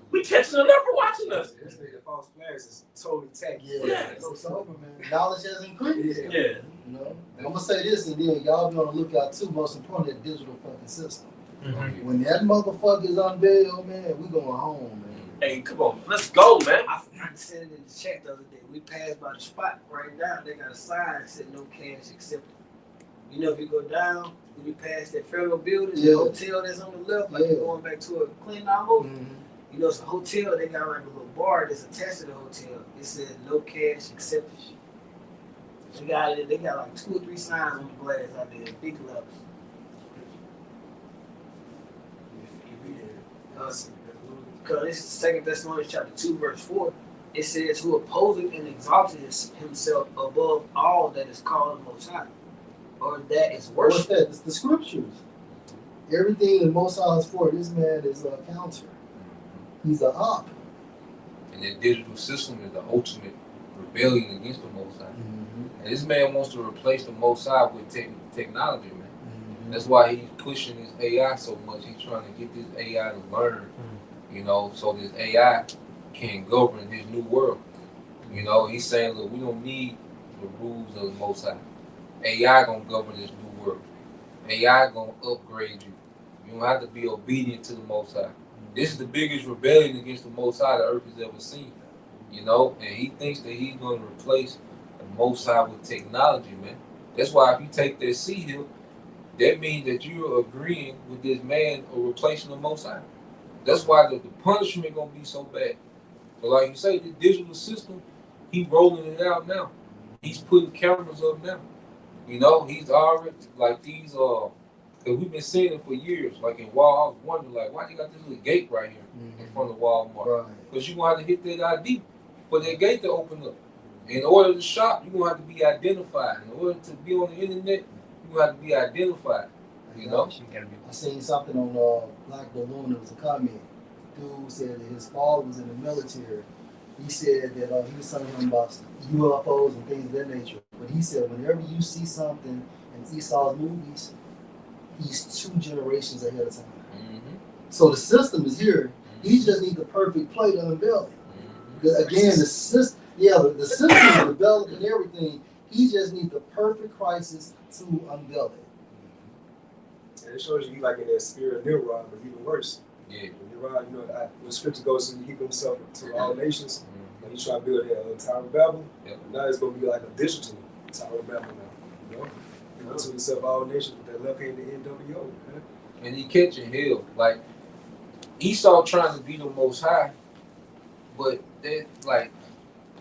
We catching the leopard watching us. This nigga false flags is totally tacky. Yeah. It's over, man. Knowledge has increased. Yeah. You know? I'm gonna say this, and then y'all be on the lookout too. Most importantly, the digital fucking system. When that motherfucker is unveiled, man, we going home, man. Hey, come on, let's go, man. I said it in the chat the other day. We passed by the spot right now. They got a sign that said no cash accepted. You know, if you go down, when you pass that federal building, the hotel that's on the left, like you're going back to a Clinton almost. You know, it's a hotel. They got like a little bar that's attached to the hotel. It says no cash accepted. They got like 2 or 3 signs on the glass out there, big letters. Because this is 2 Thessalonians chapter 2, verse 4. It says, who opposing and exalted himself above all that is called the Most High, or that is worship. What's that? It's the scriptures. Everything the Most High is for, this man is a counter. He's a op. And that digital system is the ultimate rebellion against the Most High. And this man wants to replace the Most High with technology, man. That's why he's pushing this AI so much. He's trying to get this AI to learn, you know, so this AI can govern his new world. You know, he's saying, look, we don't need the rules of the Most High. AI gonna govern this new world. AI gonna upgrade you. You don't have to be obedient to the Most High. This is the biggest rebellion against the Most High the earth has ever seen. You know, and he thinks that he's gonna replace the Most High with technology, man. That's why if you take that seat here, that means that you're agreeing with this man or replacing the Most High. That's why the punishment gonna be so bad. So like you say, the digital system, he's rolling it out now. He's putting cameras up now. You know, he's already like these because we've been seeing it for years. Like in Walmart, I was wondering like why you got this little gate right here in front of Walmart? Because you're gonna have to hit that ID for that gate to open up. In order to shop, you're gonna have to be identified. In order to be on the internet, you have to be identified, you know? I seen something on Black Balloon. It was a comment. Dude said that his father was in the military. He said that he was telling him about UFOs and things of that nature. But he said whenever you see something in Esau's movies, he's 2 generations ahead of time. So the system is here. He just needs the perfect play to unveil it. Because again, the system is developed and everything. He just needs the perfect crisis to unveil it. And it shows you like in that spirit of Nimrod, but even worse. Yeah. Nimrod, you know, when scripture goes to keep himself to all nations, when he tried to build that Tower of Babel, now it's going to be like a digital Tower of Babel now. You know? He went to himself all nations with that left-handed NWO. Man. And he catching hell. Like, Esau trying to be the Most High, but that, like,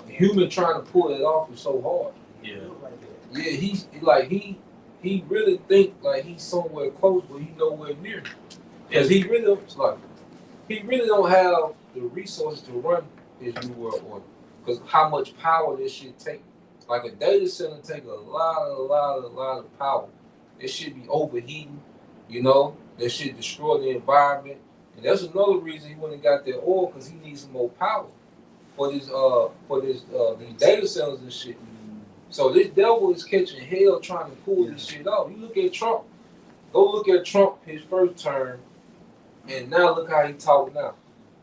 human trying to pull it off is so hard. Yeah, he's like he really think like he's somewhere close, but he's nowhere near. Because he really don't have the resources to run his new world order. Because how much power this shit take? Like a data center take a lot of power. It should be overheating, you know. That should destroy the environment. And that's another reason he went and got that oil, because he needs some more power for these these data centers and shit. So this devil is catching hell trying to pull this shit off. You look at Trump. Go look at Trump his first term, and now look how he talk now.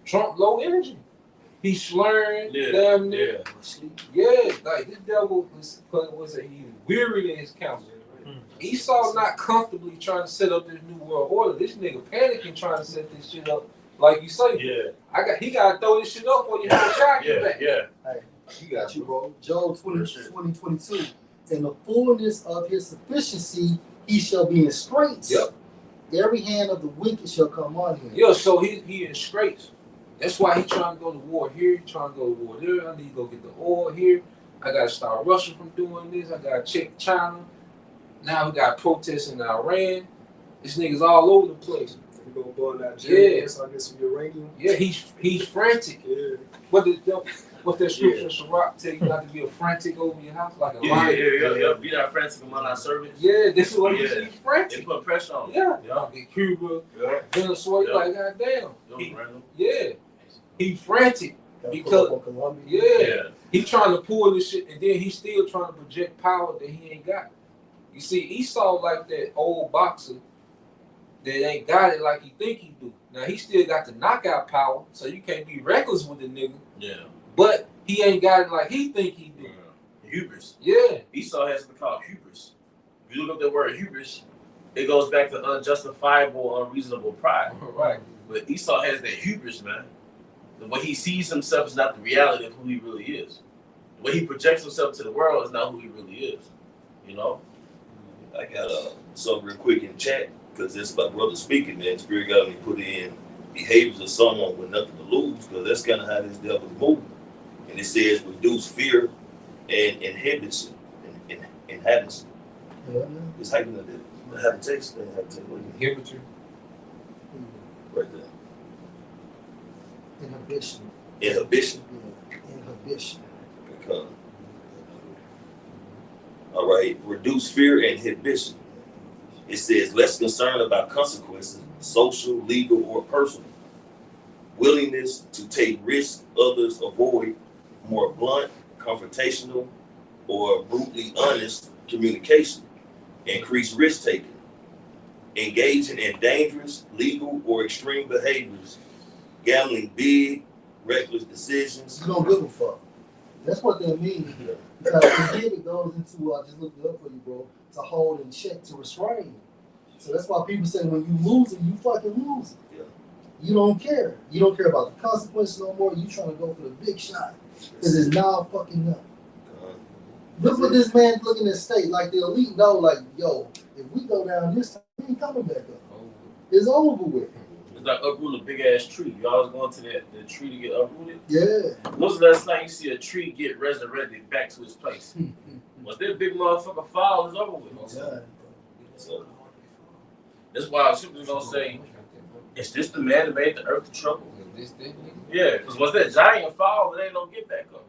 Trump low energy. He's slurring, damn near. Yeah, like this devil was he wearied in his counsel. Esau not comfortably trying to set up this new world order. This nigga panicking trying to set this shit up. Like you say, he gotta throw this shit up for you to shot you back. Hey, you got you, bro. Job 20:22. In the fullness of his sufficiency, he shall be in straits. Yep. Every hand of the wicked shall come on him. Yeah, so he in straits. That's why he trying to go to war here. He trying to go to war there. I need to go get the oil here. I gotta stop Russia from doing this. I gotta check China. Now we got protests in Iran. This nigga's all over the place. We gonna blow Nigeria. So I get some uranium. Yeah, he's frantic. Yeah. What's that scripture? Sirach tell you not to be a frantic over your house like a lion. Yeah. Be not frantic among our servants. Yeah, this is what he's They frantic. put pressure on. Yeah. In Cuba, Venezuela, like goddamn. He frantic because he trying to pull this shit, and then he's still trying to project power that he ain't got. You see, Esau like that old boxer that ain't got it like he think he do. Now he still got the knockout power, so you can't be reckless with the nigga. Yeah. But he ain't got it like he think he do. Hubris. Yeah. Esau has been called hubris. If you look up the word hubris, it goes back to unjustifiable, unreasonable pride. Right. But Esau has that hubris, man. The way he sees himself is not the reality of who he really is. The way he projects himself to the world is not who he really is. You know? I got something real quick in chat, because it's my brother speaking, man. Spirit got me put in behaviors of someone with nothing to lose, because that's kind of how this devil's moving. And it says reduce fear and inhibition. Inhabits. It's hyping of the habitation. Inhibitor. Right there. Inhibition. Inhibition. Yeah. Inhibition. Okay. All right. Reduce fear and inhibition. It says less concern about consequences, social, legal, or personal. Willingness to take risks others avoid, more blunt, confrontational, or brutally honest communication. Increase risk taking. Engaging in dangerous, legal, or extreme behaviors. Gambling big, reckless decisions. You don't give a fuck. That's what that means. Because then it goes into, I just looked it up for you, bro, to hold in check, to restrain. So that's why people say when you lose it, you fucking lose it. Yeah. You don't care. You don't care about the consequences no more. You trying to go for the big shot. Because it's now fucking up. Look what this man looking at state. Like the elite know, like, yo, if we go down this time, we ain't coming back up. It's over with. It's like uproot a big ass tree. You always going to the tree to get uprooted. Yeah. When's the last time you see a tree get resurrected back to its place? Once that big motherfucker fall, it's over with. Yeah. So that's why Superman's gonna say, is this the man that made the earth the trouble? Yeah, because once that giant fall, it ain't no get back up.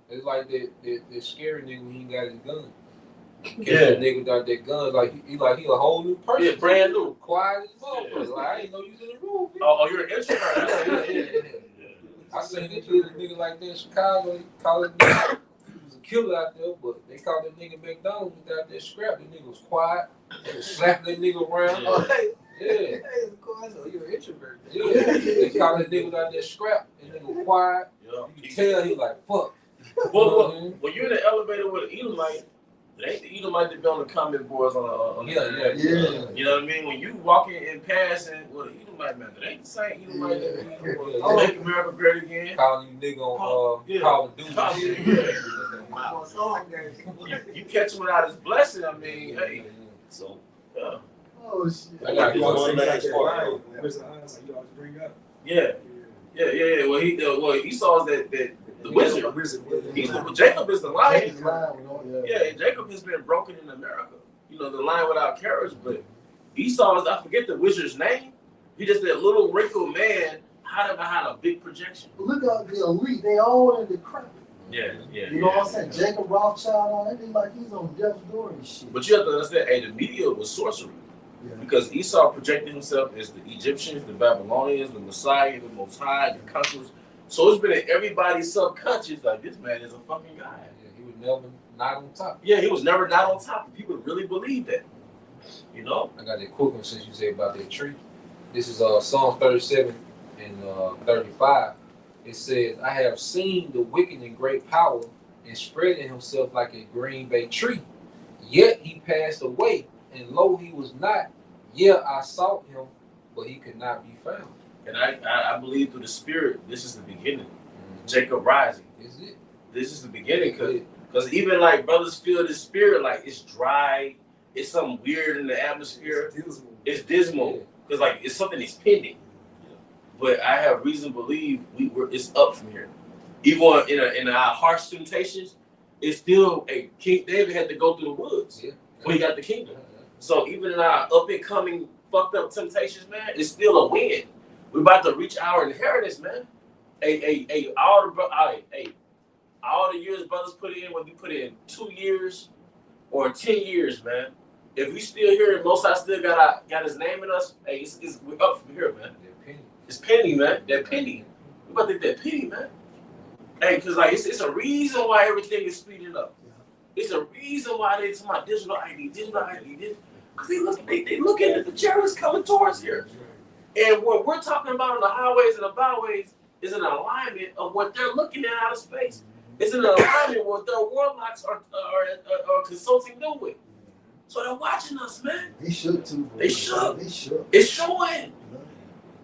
It's like that scary nigga when he got his gun. Yeah. That nigga without that gun, like he a whole new person. Yeah, brand new. Quiet as motherfucker. Like I ain't know you was in the room. Oh, you're an introvert. Yeah. I seen that kid, a nigga like that in Chicago. They call it nigga. He was a killer out there, but they called that nigga McDonald's without that scrap. That nigga was quiet. They was slapping that nigga around. Yeah. Yeah. Hey, of course, you're an introvert. Yeah. They called that nigga without that scrap. That nigga was quiet. Yeah. You can tell he like, fuck. Well, when you're in the elevator with an Edomite, it ain't the Edomite that be on the comment boards on the Yeah. You know what I mean? When you walking and passing with an Edomite, man, it ain't the same Edomite that be Make America Great Again. Calling you nigga on Call of Duty. You catch him without his blessing, I mean, hey. So, Yeah. Oh, shit. I got one last part. Where's the eyes? You always bring up. Yeah. Well, Esau is that the wizard. Jacob is the lion. Yeah, Jacob has been broken in America. You know, the lion without carriage, but Esau is, I forget the wizard's name. He just that little wrinkled man hiding behind a big projection. Look at the elite. They all in the crap. Yeah. You know what I'm saying? Jacob Rothschild, all that. They like he's on death's door and shit. But you have to understand, hey, the media was sorcery. Yeah. Because Esau projected himself as the Egyptians, the Babylonians, the Messiah, the Most High, the conquerors. So it's been in everybody's subconscious, like, this man is a fucking guy. Yeah, he was never not on top. Yeah, he was never not on top. People really believe that. You know? I got that quick one since you said about that tree. This is Psalm 37 and 35. It says, I have seen the wicked in great power and spreading himself like a green bay tree. Yet he passed away, and lo, he was not. Yeah, I sought him, but he could not be found. And I believe through the Spirit, this is the beginning. Jacob rising. Is it? This is the beginning, because even like brothers feel the Spirit, like it's dry, it's something weird in the atmosphere. It's dismal. Because like it's something that's pending. But I have reason to believe it's up from here. Even in our harsh temptations, it's still King David had to go through the woods when he got the kingdom. So even in our up and coming fucked up temptations, man, it's still a win. We're about to reach our inheritance, man. All the years brothers put in, whether we put in 2 years or 10 years, man. If we still here and Most High still got his name in us, hey, we're up from here, man. It's penny, man. That penny. We about to get that penny, man. Hey, because like it's a reason why everything is speeding up. It's a reason why they talking about digital ID. Because they looking at the chariots coming towards here. And what we're talking about on the highways and the byways is an alignment of what they're looking at out of space. It's an alignment with what their warlocks are consulting them with. So they're watching us, man. They shook too, bro. They shook. They shook. It's showing.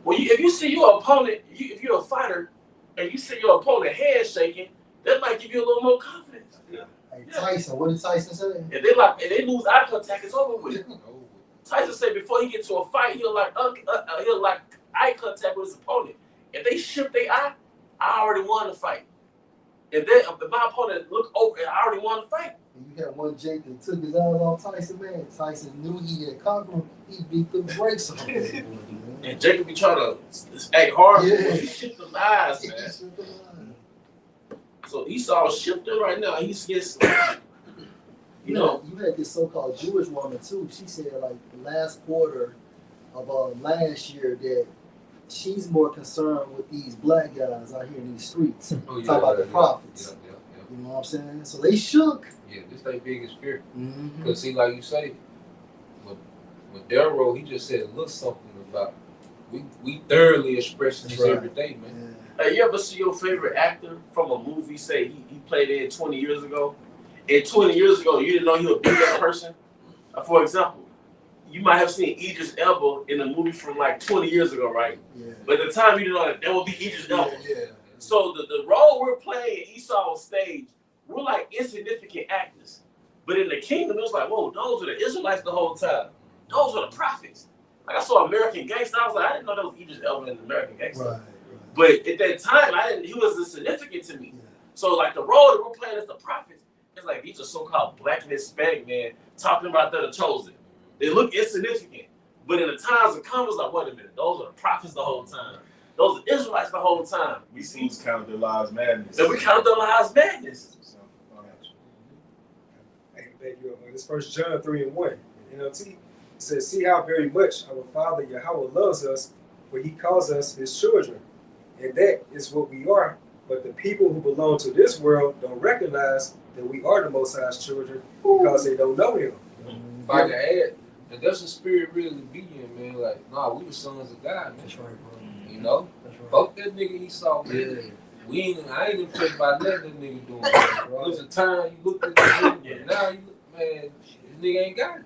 Well, if you see your opponent, if you're a fighter, and you see your opponent handshaking, that might give you a little more confidence. Hey, Tyson, what did Tyson say? If they lose eye contact, it's over with. Tyson said before he gets to a fight, he'll like eye contact with his opponent. If they shift their eye, I already won the fight. If my opponent look over, I already won the fight. You had one Jake that took his eyes off Tyson, man. Tyson knew he had conquered him. He beat the brakes on him. And Jacob be trying to act hard. Yeah. He shift the eyes, man. So Esau shifting right now. He's getting, you know. You had this so-called Jewish woman too. She said like the last quarter of last year that she's more concerned with these black guys out here in these streets. Talk about the prophets. You know what I'm saying? So they shook. Yeah, this their biggest fear. Mm-hmm. Because see, like you say, with Delroy, he just said a little something about we thoroughly expressing this every day, man. Yeah. Hey, you ever see your favorite actor from a movie say he played in 20 years ago? And 20 years ago, you didn't know he would be that person? For example, you might have seen Idris Elba in a movie from like 20 years ago, right? Yeah. But at the time, you didn't know that would be Idris Elba. Yeah. So the role we're playing in Esau's stage, we're like insignificant actors. But in the kingdom, it was like, whoa, those are the Israelites the whole time. Those are the prophets. Like I saw American Gangster, I was like, I didn't know that was Idris Elba in American Gangster. Right. But at that time, he was insignificant to me. Yeah. So like the role that we're playing as the prophets, it's like these are so-called black and Hispanic men talking about they're the chosen. They look insignificant. But in the times of come, it's like, wait a minute, those are the prophets the whole time. Those are Israelites the whole time. We seem to count their lives madness. And we count their lives madness. Hey, this First John 3:1, NLT, it says, "See how very much our Father Yahweh loves us, for He calls us His children, and that is what we are. But the people who belong to this world don't recognize that we are the Most High's children because they don't know Him." If I can add, and that's the spirit really be in, man. Like, nah, we the sons of God, man. That's right, bro. You know, That's right. fuck that nigga Esau, man. I ain't even touched by nothing that nigga doing. There was a time you looked at this nigga, but now you look, man, this nigga ain't got it.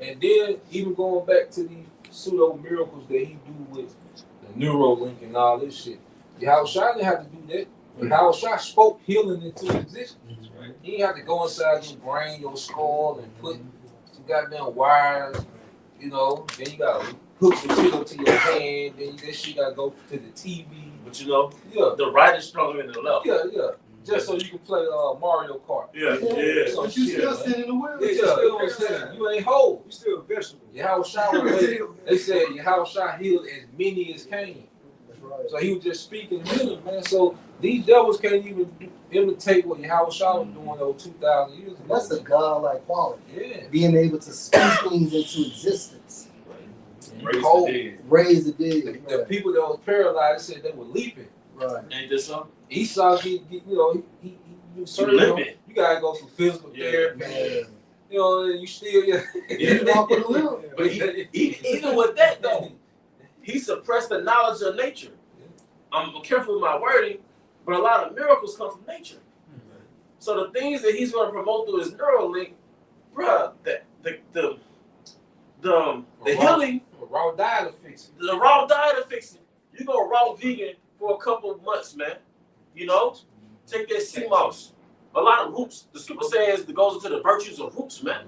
And then even going back to these pseudo miracles that he do with the Neuralink and all this shit, Yahweh Shai didn't have to do that. Yahweh Shai spoke healing into existence. Right? He didn't have to go inside your brain, your skull, and put some goddamn wires. You know, then you gotta hook the shit up to your hand. Then that shit gotta go to the TV. But you know, Yeah, the right is stronger than the left. yeah. Just so you can play Mario Kart. Yeah. So But you shit, still man. sitting in the wheel. Yeah, you know what I'm saying? You ain't whole. You still a vegetable. Yahweh Shai, they said Yahweh Shai healed as many as came. That's right. So he was just speaking healing, man. So these devils can't even imitate what Yahweh Shai was doing over 2,000 years ago. That's the godlike quality. Yeah. Being able to speak things into existence. Raise Cold. the dead. Raise the dead. The people that was paralyzed said they were leaping. Right. Ain't this something? Esau, he You limping. you gotta go through physical Yeah. therapy. Man. You know, you still You walk with a limp. But even with that though, he suppressed the knowledge of nature. I'm careful with my wording, but a lot of miracles come from nature. So the things that he's going to promote through his Neuralink, bruh, the healing, raw diet to fix it. the raw diet of fixing. You go raw vegan for a couple of months, man. You know, take that sea moss. A lot of roots. The scripture says it goes into the virtues of roots, man.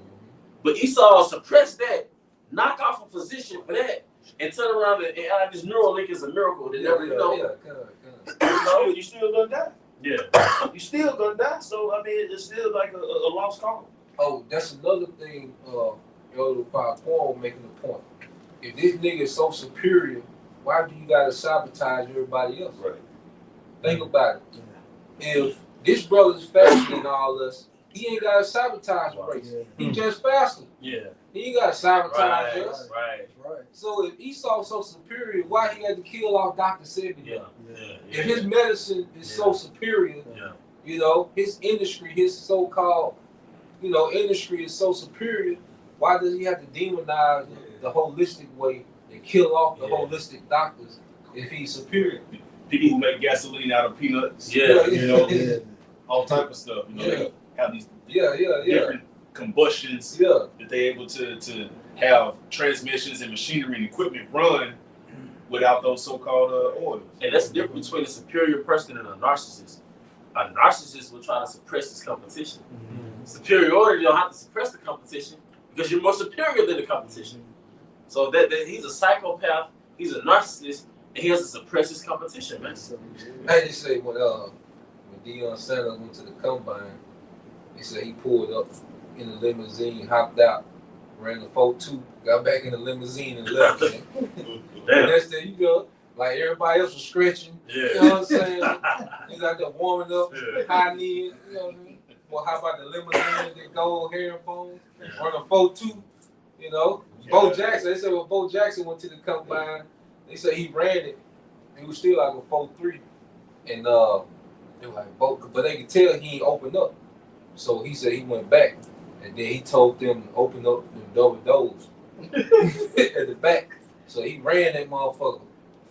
But Esau suppressed that, knock off a physician for that, and turn around and add this Neuralink is a miracle. They never, you know, You still gonna die. yeah. You still gonna die. So I mean, it's still like a lost cause. Oh, that's another thing. Elder Paul making a point. If this nigga is so superior, why do you gotta sabotage everybody else? Right. Think about it. If this brother's faster than all us, he ain't gotta sabotage the race. He just faster. Yeah. He ain't gotta sabotage us. Right. Right. So if Esau's so superior, why he had to kill off Dr. Sebi? Yeah. If his medicine is so superior, Yeah. you know, his industry, his so-called, you know, industry is so superior, why does he have to demonize the holistic way and kill off the holistic doctors if he's superior? People who make gasoline out of peanuts. Yeah. You know, Yeah. all type of stuff. You know, they have these Yeah. different combustions Yeah. that they're able to have transmissions and machinery and equipment run without those so-called oils. And that's the difference between a superior person and a narcissist. A narcissist will try to suppress his competition. Superiority don't have to suppress the competition because you're more superior than the competition. So that he's a psychopath, he's a narcissist, and he has to suppress his competition, man. I just say when Deion Sanders went to the combine, he said he pulled up in the limousine, hopped out, ran the 4.2, got back in the limousine and left. Man. Damn. Next thing you go, like everybody else was stretching. You know Yeah. what I'm saying? He's out there warming up, high knees. You know what I mean? Well, how about the limousine, the gold herringbone, run a 4.2? You know, Bo Jackson. They said when Bo Jackson went to the combine, they said he ran it. He was still like a 4.3, and they were like Bo, but they could tell he ain't opened up. So he said he went back, and then he told them to open up the double doors at the back. So he ran that motherfucker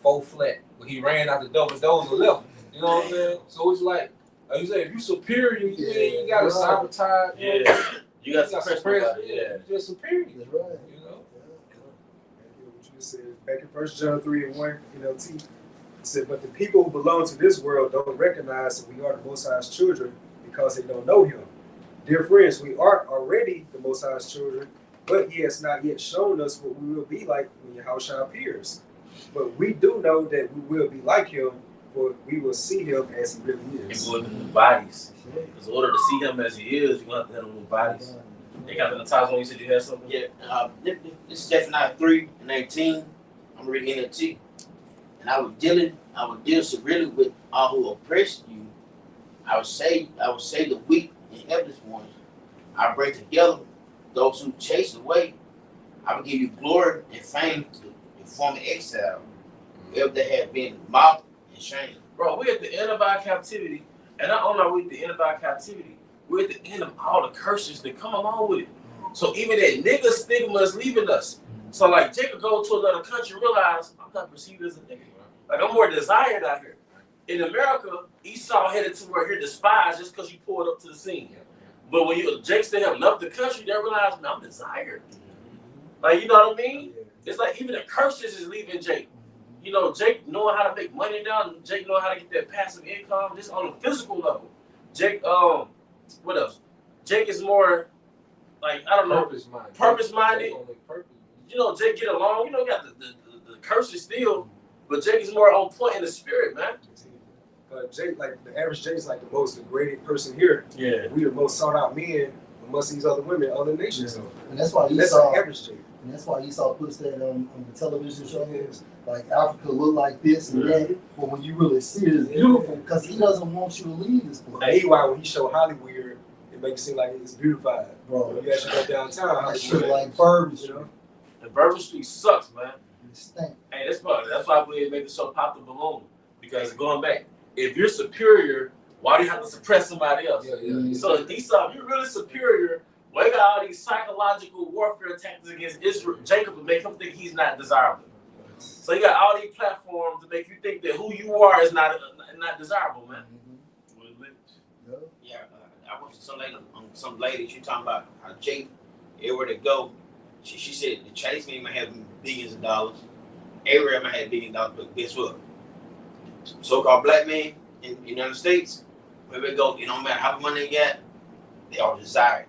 4 flat, but he ran out the double doors and left. You know what I'm saying? So it's like you say, if you superior, you ain't gotta sabotage. Yeah. You got to suppress suppress. somebody, yeah. You're just superior. That's right. You know. What you just said back in 1 John 3:1, NLT, it said, "But the people who belong to this world don't recognize that we are the Most High's children because they don't know Him. Dear friends, we are already the Most High's children, but He has not yet shown us what we will be like when Yahushua appears. But we do know that we will be like Him, for we will see Him as He really is." People with new bodies. Because in order to see him as he is, you have to have new bodies. They got the times when you said you had something? Yeah, this is Zephaniah 3:19. I'm reading NLT. And I will deal severely with all who oppress you. I will say the weak and helpless ones. I will bring together those who chase away. I will give you glory and fame to the former exile, wherever they have been mocked and shamed. Bro, we're at the end of our captivity. And not only are we at the end of our captivity, we're at the end of all the curses that come along with it. So even that nigga stigma is leaving us. So like Jacob go to another country and realize I'm not perceived as a nigga. Like I'm more desired out here. In America, Esau headed to where you're despised just because you pulled up to the scene. But when Jake still have left the country, they realize, man, I'm desired. Like, you know what I mean? It's like even the curses is leaving Jake. You know, Jake knowing how to make money now, Jake knowing how to get that passive income, just on a physical level. Jake, what else? Jake is more, like, I don't know, purpose-minded. You know, Jake get along. You know, got the curses still, but Jake is more on point in the spirit, man. Jake, like the average Jake's like the most degraded person here. Yeah. We the most sought out men amongst these other women, other nations. So And that's why that's Esau. the average Jake. And that's why Esau puts that on the television shows. Like Africa look like this and that, but when you really see it, it's beautiful because he doesn't want you to leave this place. And he why when he show Hollywood, it makes it seem like it's beautified. Bro, You actually go downtown, that shit Hollywood, like Bourbon you know. The Bourbon Street sucks, man. It stink. Hey, that's why I believe it made the show Pop the Balloon. Because going back, if you're superior, why do you have to suppress somebody else? So Esau, if you're really superior, why you got all these psychological warfare tactics against Israel, Jacob, to make him think he's not desirable? So you got all these platforms to make you think that who you are is not desirable, man. Yeah, I went to some lady. She talking about how Jake, everywhere they go, she said the Chase man might have billions of dollars. Everywhere might have $billions, but guess what? So-called black men in the United States, wherever they go, it don't matter how much money they got, they are desired.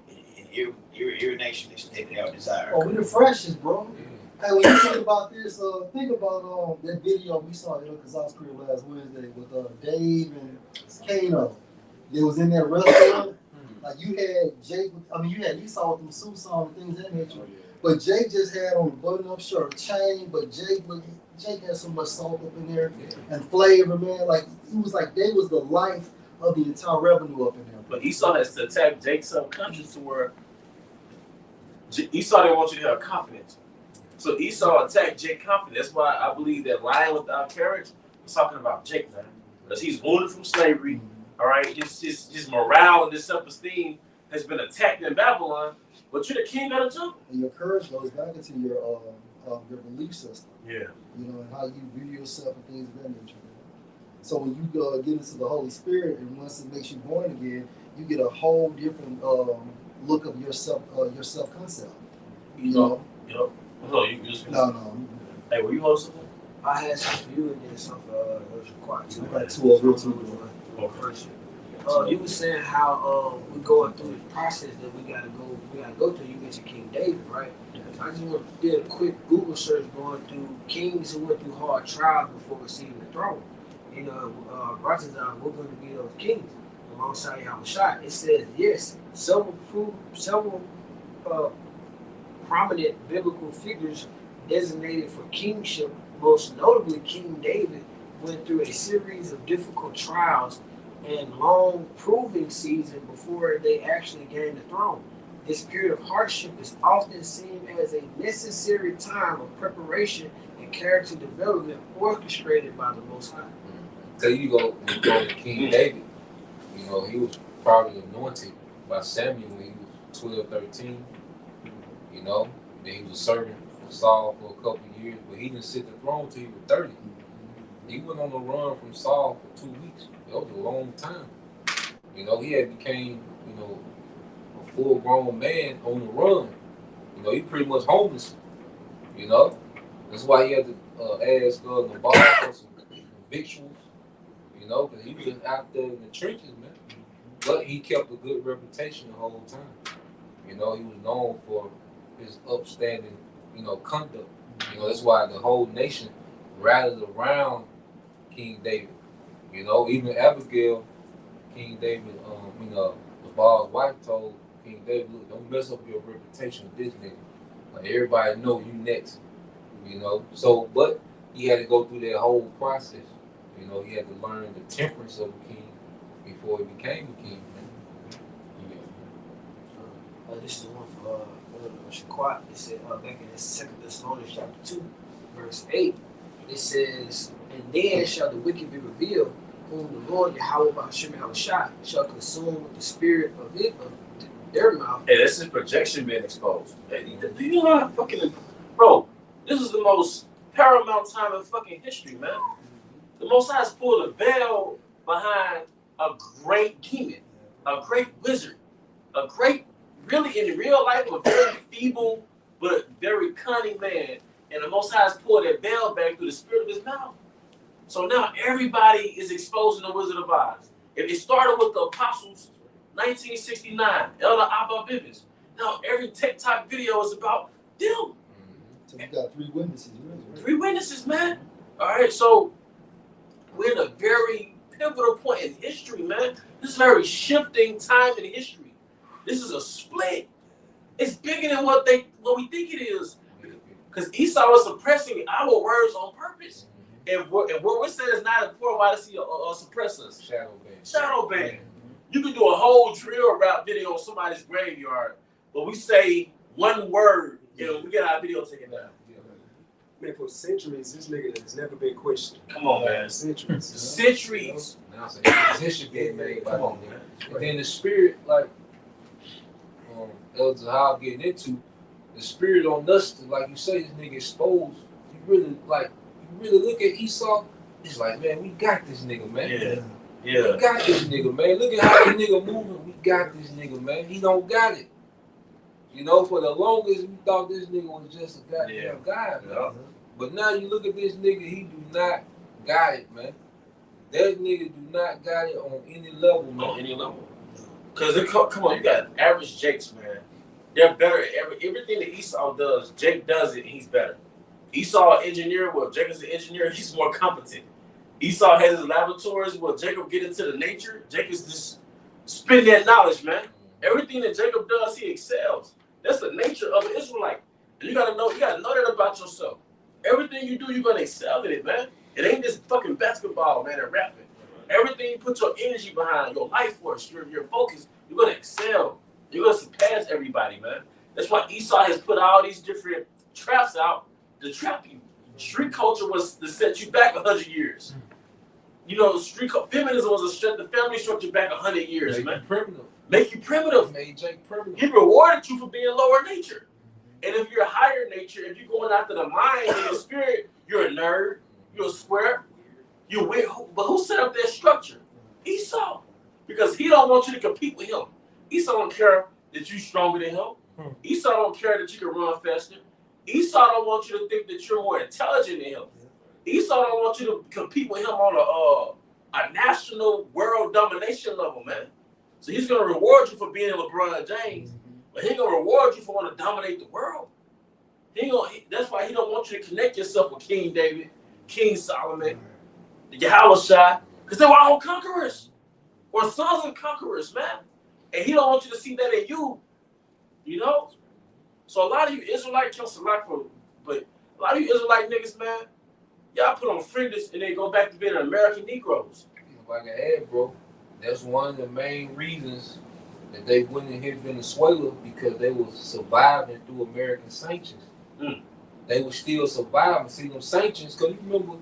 In every nation, they are desired. Oh, we the freshest, bro. Hey, when you think about this, think about that video we saw in Kazak's career last Wednesday with Dave and Kano. They was in that restaurant. Like you had Jake, you had Esau with them suits on and things of that nature. But Jake just had on a button-up shirt, a chain, but Jake had so much salt up in there and flavor, man. Like it was like they was the life of the entire revenue up in there. But Esau has to attack Jake's subconscious to where Esau didn't want you to have confidence. So Esau attacked Jake's confidence. That's why I believe that Lion Without Courage is talking about Jake, man. Because he's wounded from slavery. All right, his morale and his self-esteem has been attacked in Babylon. But you're the king of the jungle. And your courage goes back into your belief system. Yeah. You know, and how you view yourself and things of that nature. So when you get into the Holy Spirit, and once it makes you born again, you get a whole different look of your self concept. You know. No, you just No. Hey, were you hosting? I had some for you and then some for Shaquat too. I got two over two. You were saying how we're going through the process that we gotta go through. You mentioned King David, right? I just want to do a quick Google search going through kings who went through hard trials before receiving the throne. You know, Ratazan, we're going to be those kings alongside Yahushua. It says yes, several prominent biblical figures designated for kingship, most notably King David, went through a series of difficult trials and long proving season before they actually gained the throne. This period of hardship is often seen as a necessary time of preparation and character development orchestrated by the Most High. So you go to King David, you know, he was probably anointed by Samuel when he was 12, 13, you know. Then he was serving for Saul for a couple of years, but he didn't sit the throne until he was 30. He went on the run from Saul for 2 weeks. That was a long time. You know, he had became, you know, a full-grown man on the run. You know, he pretty much homeless. You know, that's why he had to ask Nabal for some victuals. You know, because he was just out there in the trenches, man. But he kept a good reputation the whole time. You know, he was known for his upstanding, you know, conduct. You know, that's why the whole nation rallied around King David. You know, even Abigail, King David, Nabal's wife told King David, look, don't mess up your reputation with this nigga. Like, everybody know you next. You know, so, but he had to go through that whole process. You know, he had to learn the temperance of a king before he became a king. This is the one for Shaquat. It said back in the 2 Thessalonians chapter 2, verse 8, it says, and then shall the wicked be revealed, whom the Lord Yahweh B'Hashem Yahushua shall consume with the spirit of their mouth. Hey, this is projection being exposed. Hey, do you know how fucking... Bro, this is the most paramount time in fucking history, man. The Most High has pulled a veil behind a great demon, a great wizard, a great, really in real life, a very feeble but very cunning man. And the Most High has pulled that veil back through the spirit of his mouth. So now everybody is exposing the Wizard of Oz. If it started with the Apostles, 1969, Elder Abba Bivens. Now every TikTok video is about them. So you got 3 witnesses, right? 3 witnesses, man. All right, so we're in a very pivotal point in history, man. This is a very shifting time in history. This is a split. It's bigger than what we think it is. Because Esau is suppressing our words on purpose. And what we're saying is not important. Why does he suppress us? Shadow ban. You can do a whole drill rap video on somebody's graveyard, but we say one word And we get our video taken down. Man, for centuries, this nigga has never been questioned. Come on, man. Centuries. Centuries. Now it's a position being made by Come on, them. man. And then the spirit, like Elder Zahab getting into, the spirit on us, to, like you say, this nigga exposed. You really look at Esau, it's like, man, we got this nigga, man. Yeah. Yeah. We got this nigga, man. Look at how this nigga moving. We got this nigga, man. He don't got it. You know, for the longest, we thought this nigga was just a goddamn guy, man. Yeah. But now you look at this nigga, he do not got it, man. That nigga do not got it on any level, man. On any level. Because come on, you got average Jakes, man. They're better at everything that Esau does. Jake does it, and he's better. Esau engineer, well, Jake is an engineer, he's more competent. Esau has his laboratories, well, Jacob get into the nature. Jake is just spitting that knowledge, man. Everything that Jacob does, he excels. That's the nature of an Israelite. And you gotta know that about yourself. Everything you do, you're gonna excel in it, man. It ain't just fucking basketball, man, and rapping. Everything you put your energy behind, your life force, your focus, you're gonna excel. You're gonna surpass everybody, man. That's why Esau has put all these different traps out to trap you. Street culture was to set you back 100 years. You know, feminism was the family structure back 100 years, man. Primitive. Make you primitive. Made Jake primitive. He rewarded you for being lower nature. And if you're higher nature, if you're going after the mind and the spirit, you're a nerd, you're a square, you're weird. But who set up that structure? Esau. Because he don't want you to compete with him. Esau don't care that you're stronger than him. Esau don't care that you can run faster. Esau don't want you to think that you're more intelligent than him. Esau don't want you to compete with him on a national world domination level, man. So he's gonna reward you for being LeBron James, but he ain't gonna reward you for wanting to dominate the world. That's why he don't want you to connect yourself with King David, King Solomon, the Yahushua, because they were all conquerors or sons of conquerors, man. And he don't want you to see that in you, you know. So a lot of you Israelite but a lot of you Israelite niggas, man, y'all put on friendlies and then go back to being American Negroes. If I can add, bro, that's one of the main reasons that they went and hit Venezuela, because they were surviving through American sanctions. They were still surviving. See, them sanctions, because you remember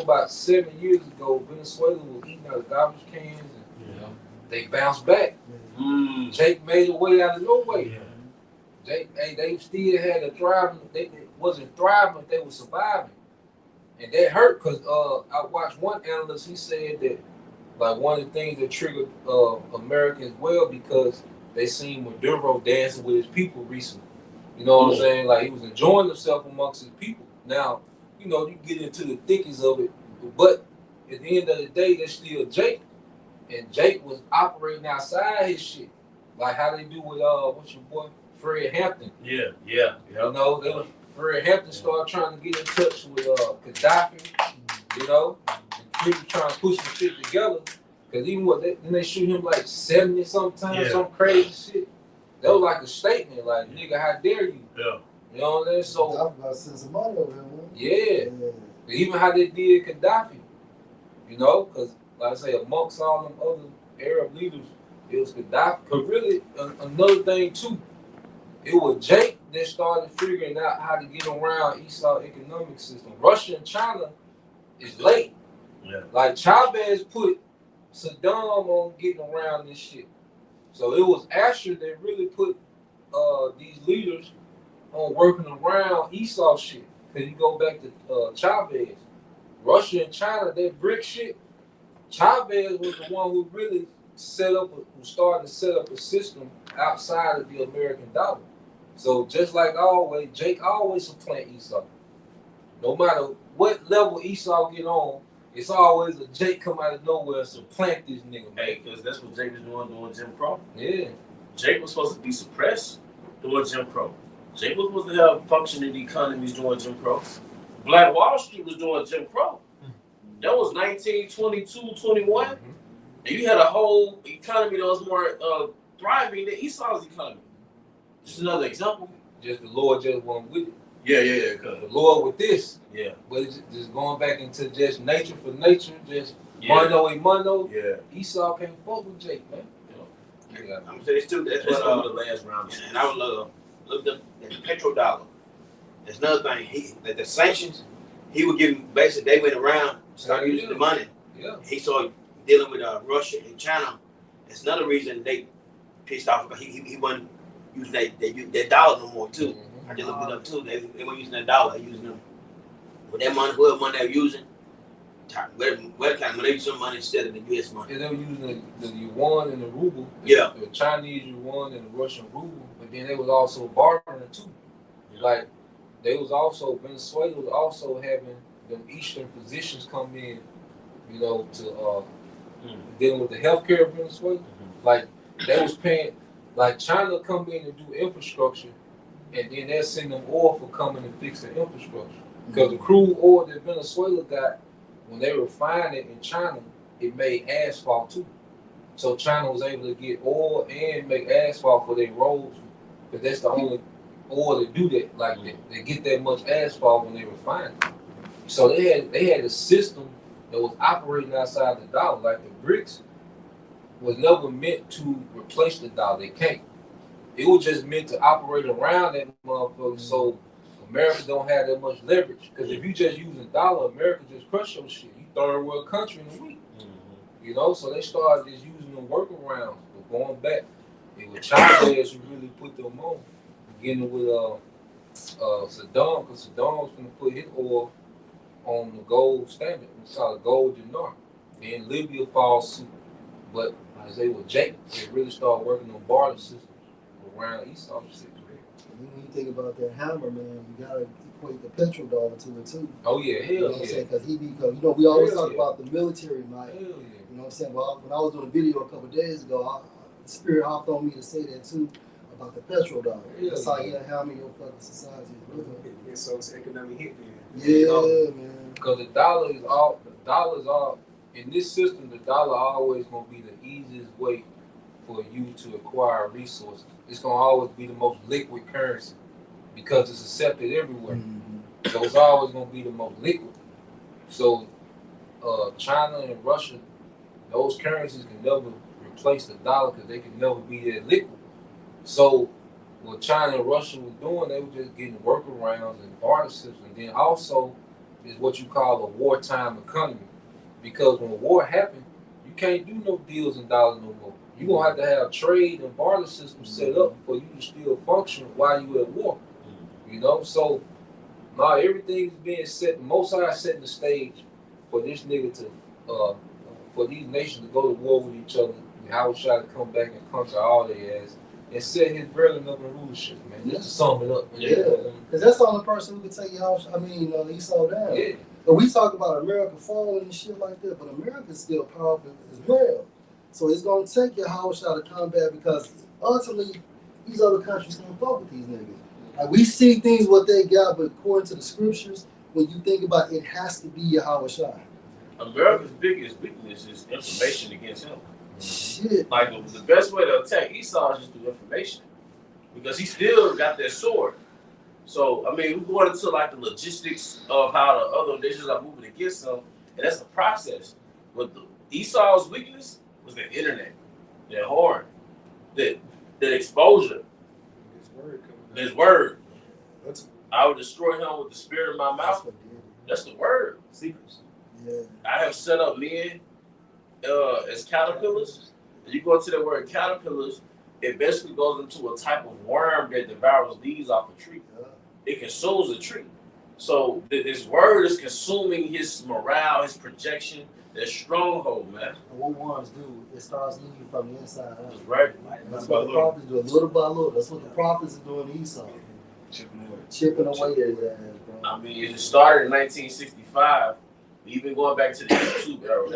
about 7 years ago, Venezuela was eating out of garbage cans and they bounced back. Jake made a way out of no way. They still had a thriving. They wasn't thriving, they were surviving. And that hurt because I watched one analyst, he said that like one of the things that triggered America as well, because they seen Maduro dancing with his people recently. You know what I'm saying? Like he was enjoying himself amongst his people. Now, you know, you get into the thickest of it, but at the end of the day, there's still Jake. And Jake was operating outside his shit. Like how they do with what's your boy? Fred Hampton. Yeah. You know, Fred Hampton started trying to get in touch with Gaddafi, you know, and people trying to push the shit together. Because even then they shoot him like 70 sometimes, some crazy shit. That was like a statement, like, nigga, how dare you? Yeah. You know what I'm saying? So, I'm about to send some money over here, man. yeah. Even how they did Gaddafi, you know, because, like I say, amongst all them other Arab leaders, it was Gaddafi. But really, another thing, too, it was Jake that started figuring out how to get around Esau's economic system. Russia and China is late. Yeah. Like Chavez put Saddam on getting around this shit. So it was Asher that really put these leaders on working around Esau shit. Cause you go back to Chavez. Russia and China, that brick shit, Chavez was the one who really started to set up a system outside of the American dollar. So just like always, Jake always supplant Esau. No matter what level Esau get on, it's always a Jake come out of nowhere and supplant this nigga. Hey, because that's what Jake was doing Jim Crow. Yeah. Jake was supposed to be suppressed doing Jim Crow. Jake was supposed to have functioning economies doing Jim Crow. Black Wall Street was doing Jim Crow. That was 1922, 21. And you had a whole economy that was more thriving than Esau's economy. Just another example. Just the Lord just went with it. Yeah. The Lord with this. Yeah. But it's just going back into just nature for nature, just mano a mano. Yeah. Esau can't fuck with Jake, man. I'm saying too. That's That's what the last round. and I was looked up at the petrodollar. That's another thing. The sanctions, he would give him, basically, they went around, started using the money. Yeah. He started dealing with Russia and China. That's another reason they pissed off because he wasn't using that dollar no more, too. I just looked it up, too. They weren't using that dollar. They using them. With that money, whatever money they were using, where kind of money, they used some money instead of the U.S. money. And they were using the yuan and the ruble. Yeah. The Chinese yuan and the Russian ruble. But then they was also bartering, too. Yeah. Like, they was also, Venezuela was also having them Eastern physicians come in, you know, to dealing with the healthcare of Venezuela. Like, they was paying, like, China come in and do infrastructure, and then they'll send them oil for coming and fix the infrastructure. Because the crude oil that Venezuela got, when they refined it in China, it made asphalt too. So China was able to get oil and make asphalt for their roads, because that's the only oil that do that. Like they get that much asphalt when they refine it. So they had a system that was operating outside the dollar. Like the BRICS was never meant to replace the dollar. They can't. It was just meant to operate around that motherfucker. So America don't have that much leverage. Because if you just use a dollar, America just crush your shit. You third world country in a week. You know, so they started just using them workarounds. But going back, it was Chavez who really put them on. Beginning with Saddam, because Saddam was going to put his oil on the gold standard. It's called gold dinar. Then Libya falls suit. But as they were Jacob, they really started working on barter systems around Esau shit. When you think about that hammer, man, you gotta equate the petrodollar to it too. Oh yeah, hell You know what I'm yeah. saying? Because you know, we always Hell talk yeah. about the military might. Hell yeah. You know what I'm saying? Well, when I was doing a video a couple of days ago, the spirit hopped on me to say that too about the petrodollar. Yeah, That's how yeah. how many your fucking society is looking. Yeah, so it's economic hit then. Yeah, man. Because the dollar is all in this system. The dollar always gonna be the easiest way for you to acquire resources. It's gonna always be the most liquid currency because it's accepted everywhere. Mm-hmm. So it's always gonna be the most liquid. So China and Russia, those currencies can never replace the dollar because they can never be that liquid. So what China and Russia was doing, they were just getting workarounds and barter systems. And then also is what you call a wartime economy. Because when war happened, you can't do no deals in dollars no more. You're going to have trade and barter systems set up for you to still function while you're at war. You know? So now everything's being set, Mosai setting the stage for this nigga to, for these nations to go to war with each other. And Howard Shah to come back and conquer all their ass and set his Berlin up in rulership, man. Just to sum it up. Man. Yeah. Because that's the only person who can tell you how, Esau down. Yeah. But we talk about America falling and shit like that, but America's still powerful as well. So it's going to take your house out of combat because ultimately these other countries can't fuck with these niggas. Like we see things what they got, but according to the scriptures, when you think about it, it has to be Yahweh Shai. America's biggest weakness is information against him. Shit. Like the best way to attack Esau is just through information, because he still got that sword. So I mean, we're going into like the logistics of how the other nations are moving against him, and that's the process. But Esau's weakness was the internet, that horn, that exposure, his word. I would destroy him with the spirit of my mouth. That's the word. Secrets. Yeah. I have set up men as caterpillars. And you go into the word caterpillars, it basically goes into a type of worm that devours leaves off a tree. It consumes the tree. So this word is consuming his morale, his projection, their stronghold, man. And what worms do, it starts eating from the inside out. That's right. That's what the prophets do, little by little. That's what the prophets are doing to Esau. Chipping away at his ass, bro. I mean, it started in 1965. Even going back to the YouTube era,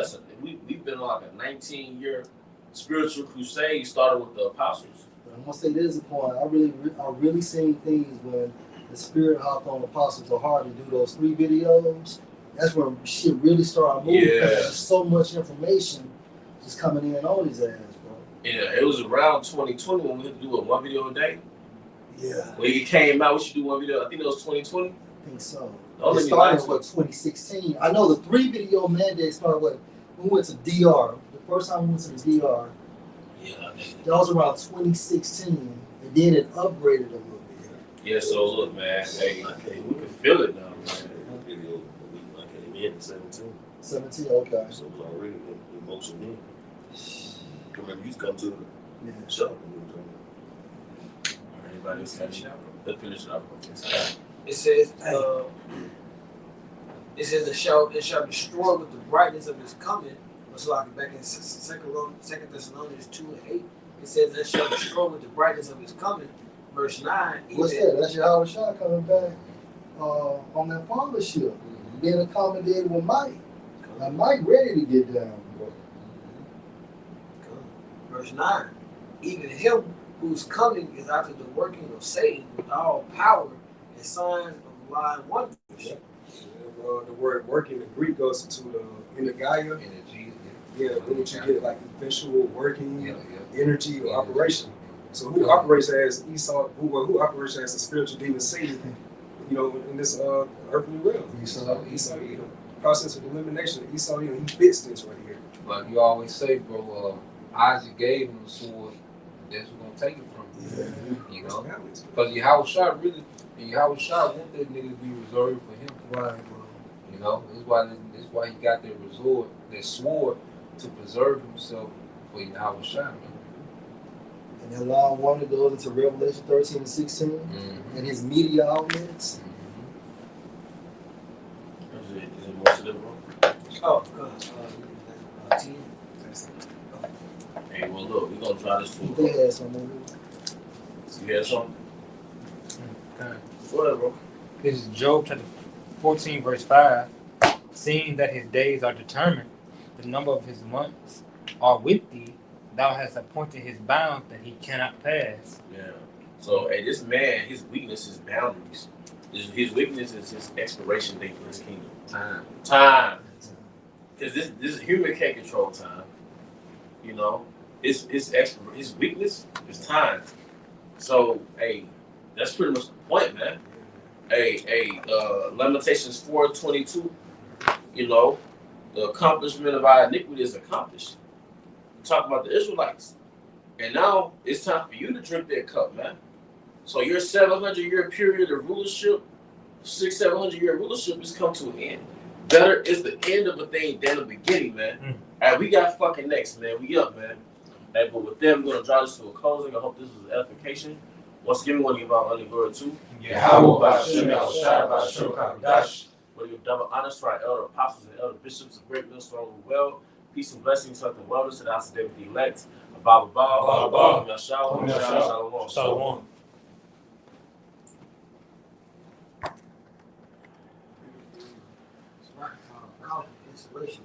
we've been on like a 19-year spiritual crusade. Started with the apostles. But I'm gonna say this point. I really seen things when the spirit hopped on apostles so hard to do those 3 videos. That's when shit really started moving. Yeah. Because there's so much information just coming in on his ass, bro. Yeah, it was around 2020 when we had to do 1 video a day. Yeah. When it came out, we should do 1 video. I think it was 2020. I think so. Don't It let me started lie in to you. 2016. I know the 3 video mandate started when we went to DR. The first time we went to the DR, Yeah. that was around 2016, and then it upgraded a little bit. Yeah, so look, man, hey, I can't we can feel it now, man. Video a week when I came in at 17. 17, okay. So it was already the emotion in. I remember you used to come to the Yeah. shop when we were drinking. Everybody else finish it up. Let's finish it up. It says, it shall destroy with the brightness of his coming. So like back in Second Thessalonians 2:8, it says it shall destroy with the brightness of his coming. Verse 9. What's that? That's Yahweh Shah coming back on that father ship. Being accommodated with Mike. And Mike ready to get down, bro. Verse 9. Even him whose coming is after the working of Satan with all power and signs of lying wonders. Yeah. The word working in Greek goes into the energia. Energy. Yeah, when you get like eventual working, Yeah. energy or operation. So who operates as Esau? Who operates as the spiritual demon Satan? You know, in this earthly realm. Esau, you know, process of elimination. Esau, you know, he fits this right here. Like you always say, bro, Isaac gave him the sword. That's who's gonna take it from him. You know, because Yahweh Shah want that nigga to be reserved for him. Right, You know, that's why he got that sword to preserve himself for Yahweh Shah, man. And that long wonder goes into Revelation 13 and 16 and his media outlets. Is it more to the room? Oh, God. 10. Hey, well, look, we're gonna try this food. They had some more. You had something? Okay. Whatever, bro. This is Job chapter 14, verse 5. Seeing that his days are determined, the number of his months are with thee, thou hast appointed his bounds that he cannot pass. Yeah. So, hey, this man, his weakness is boundaries. His weakness is his expiration date for his kingdom. Time. Because this human can't control time. You know, his weakness is time. So, hey, that's pretty much the point, man. Lamentations 4:22. You know, the accomplishment of our iniquity is accomplished. Talk about the Israelites. And now it's time for you to drink that cup, man. So your 700-year period of rulership, 700-year rulership has come to an end. Better is the end of a thing than the beginning, man. All right, we got fucking next, man. We up, man. Hey, but with that, we're going to draw this to a closing. I hope this was edification. Once again, we want to give our honor glory to Yahweh Ba'ashem Yahushua Ba'ashem Kadosh. We give double honors to our elder apostles and elder bishops of Great Millstone well. Peace and blessings, health and wellness to the house of David the elect. Abba, Shalom. Shalom. It's right. Inspiration.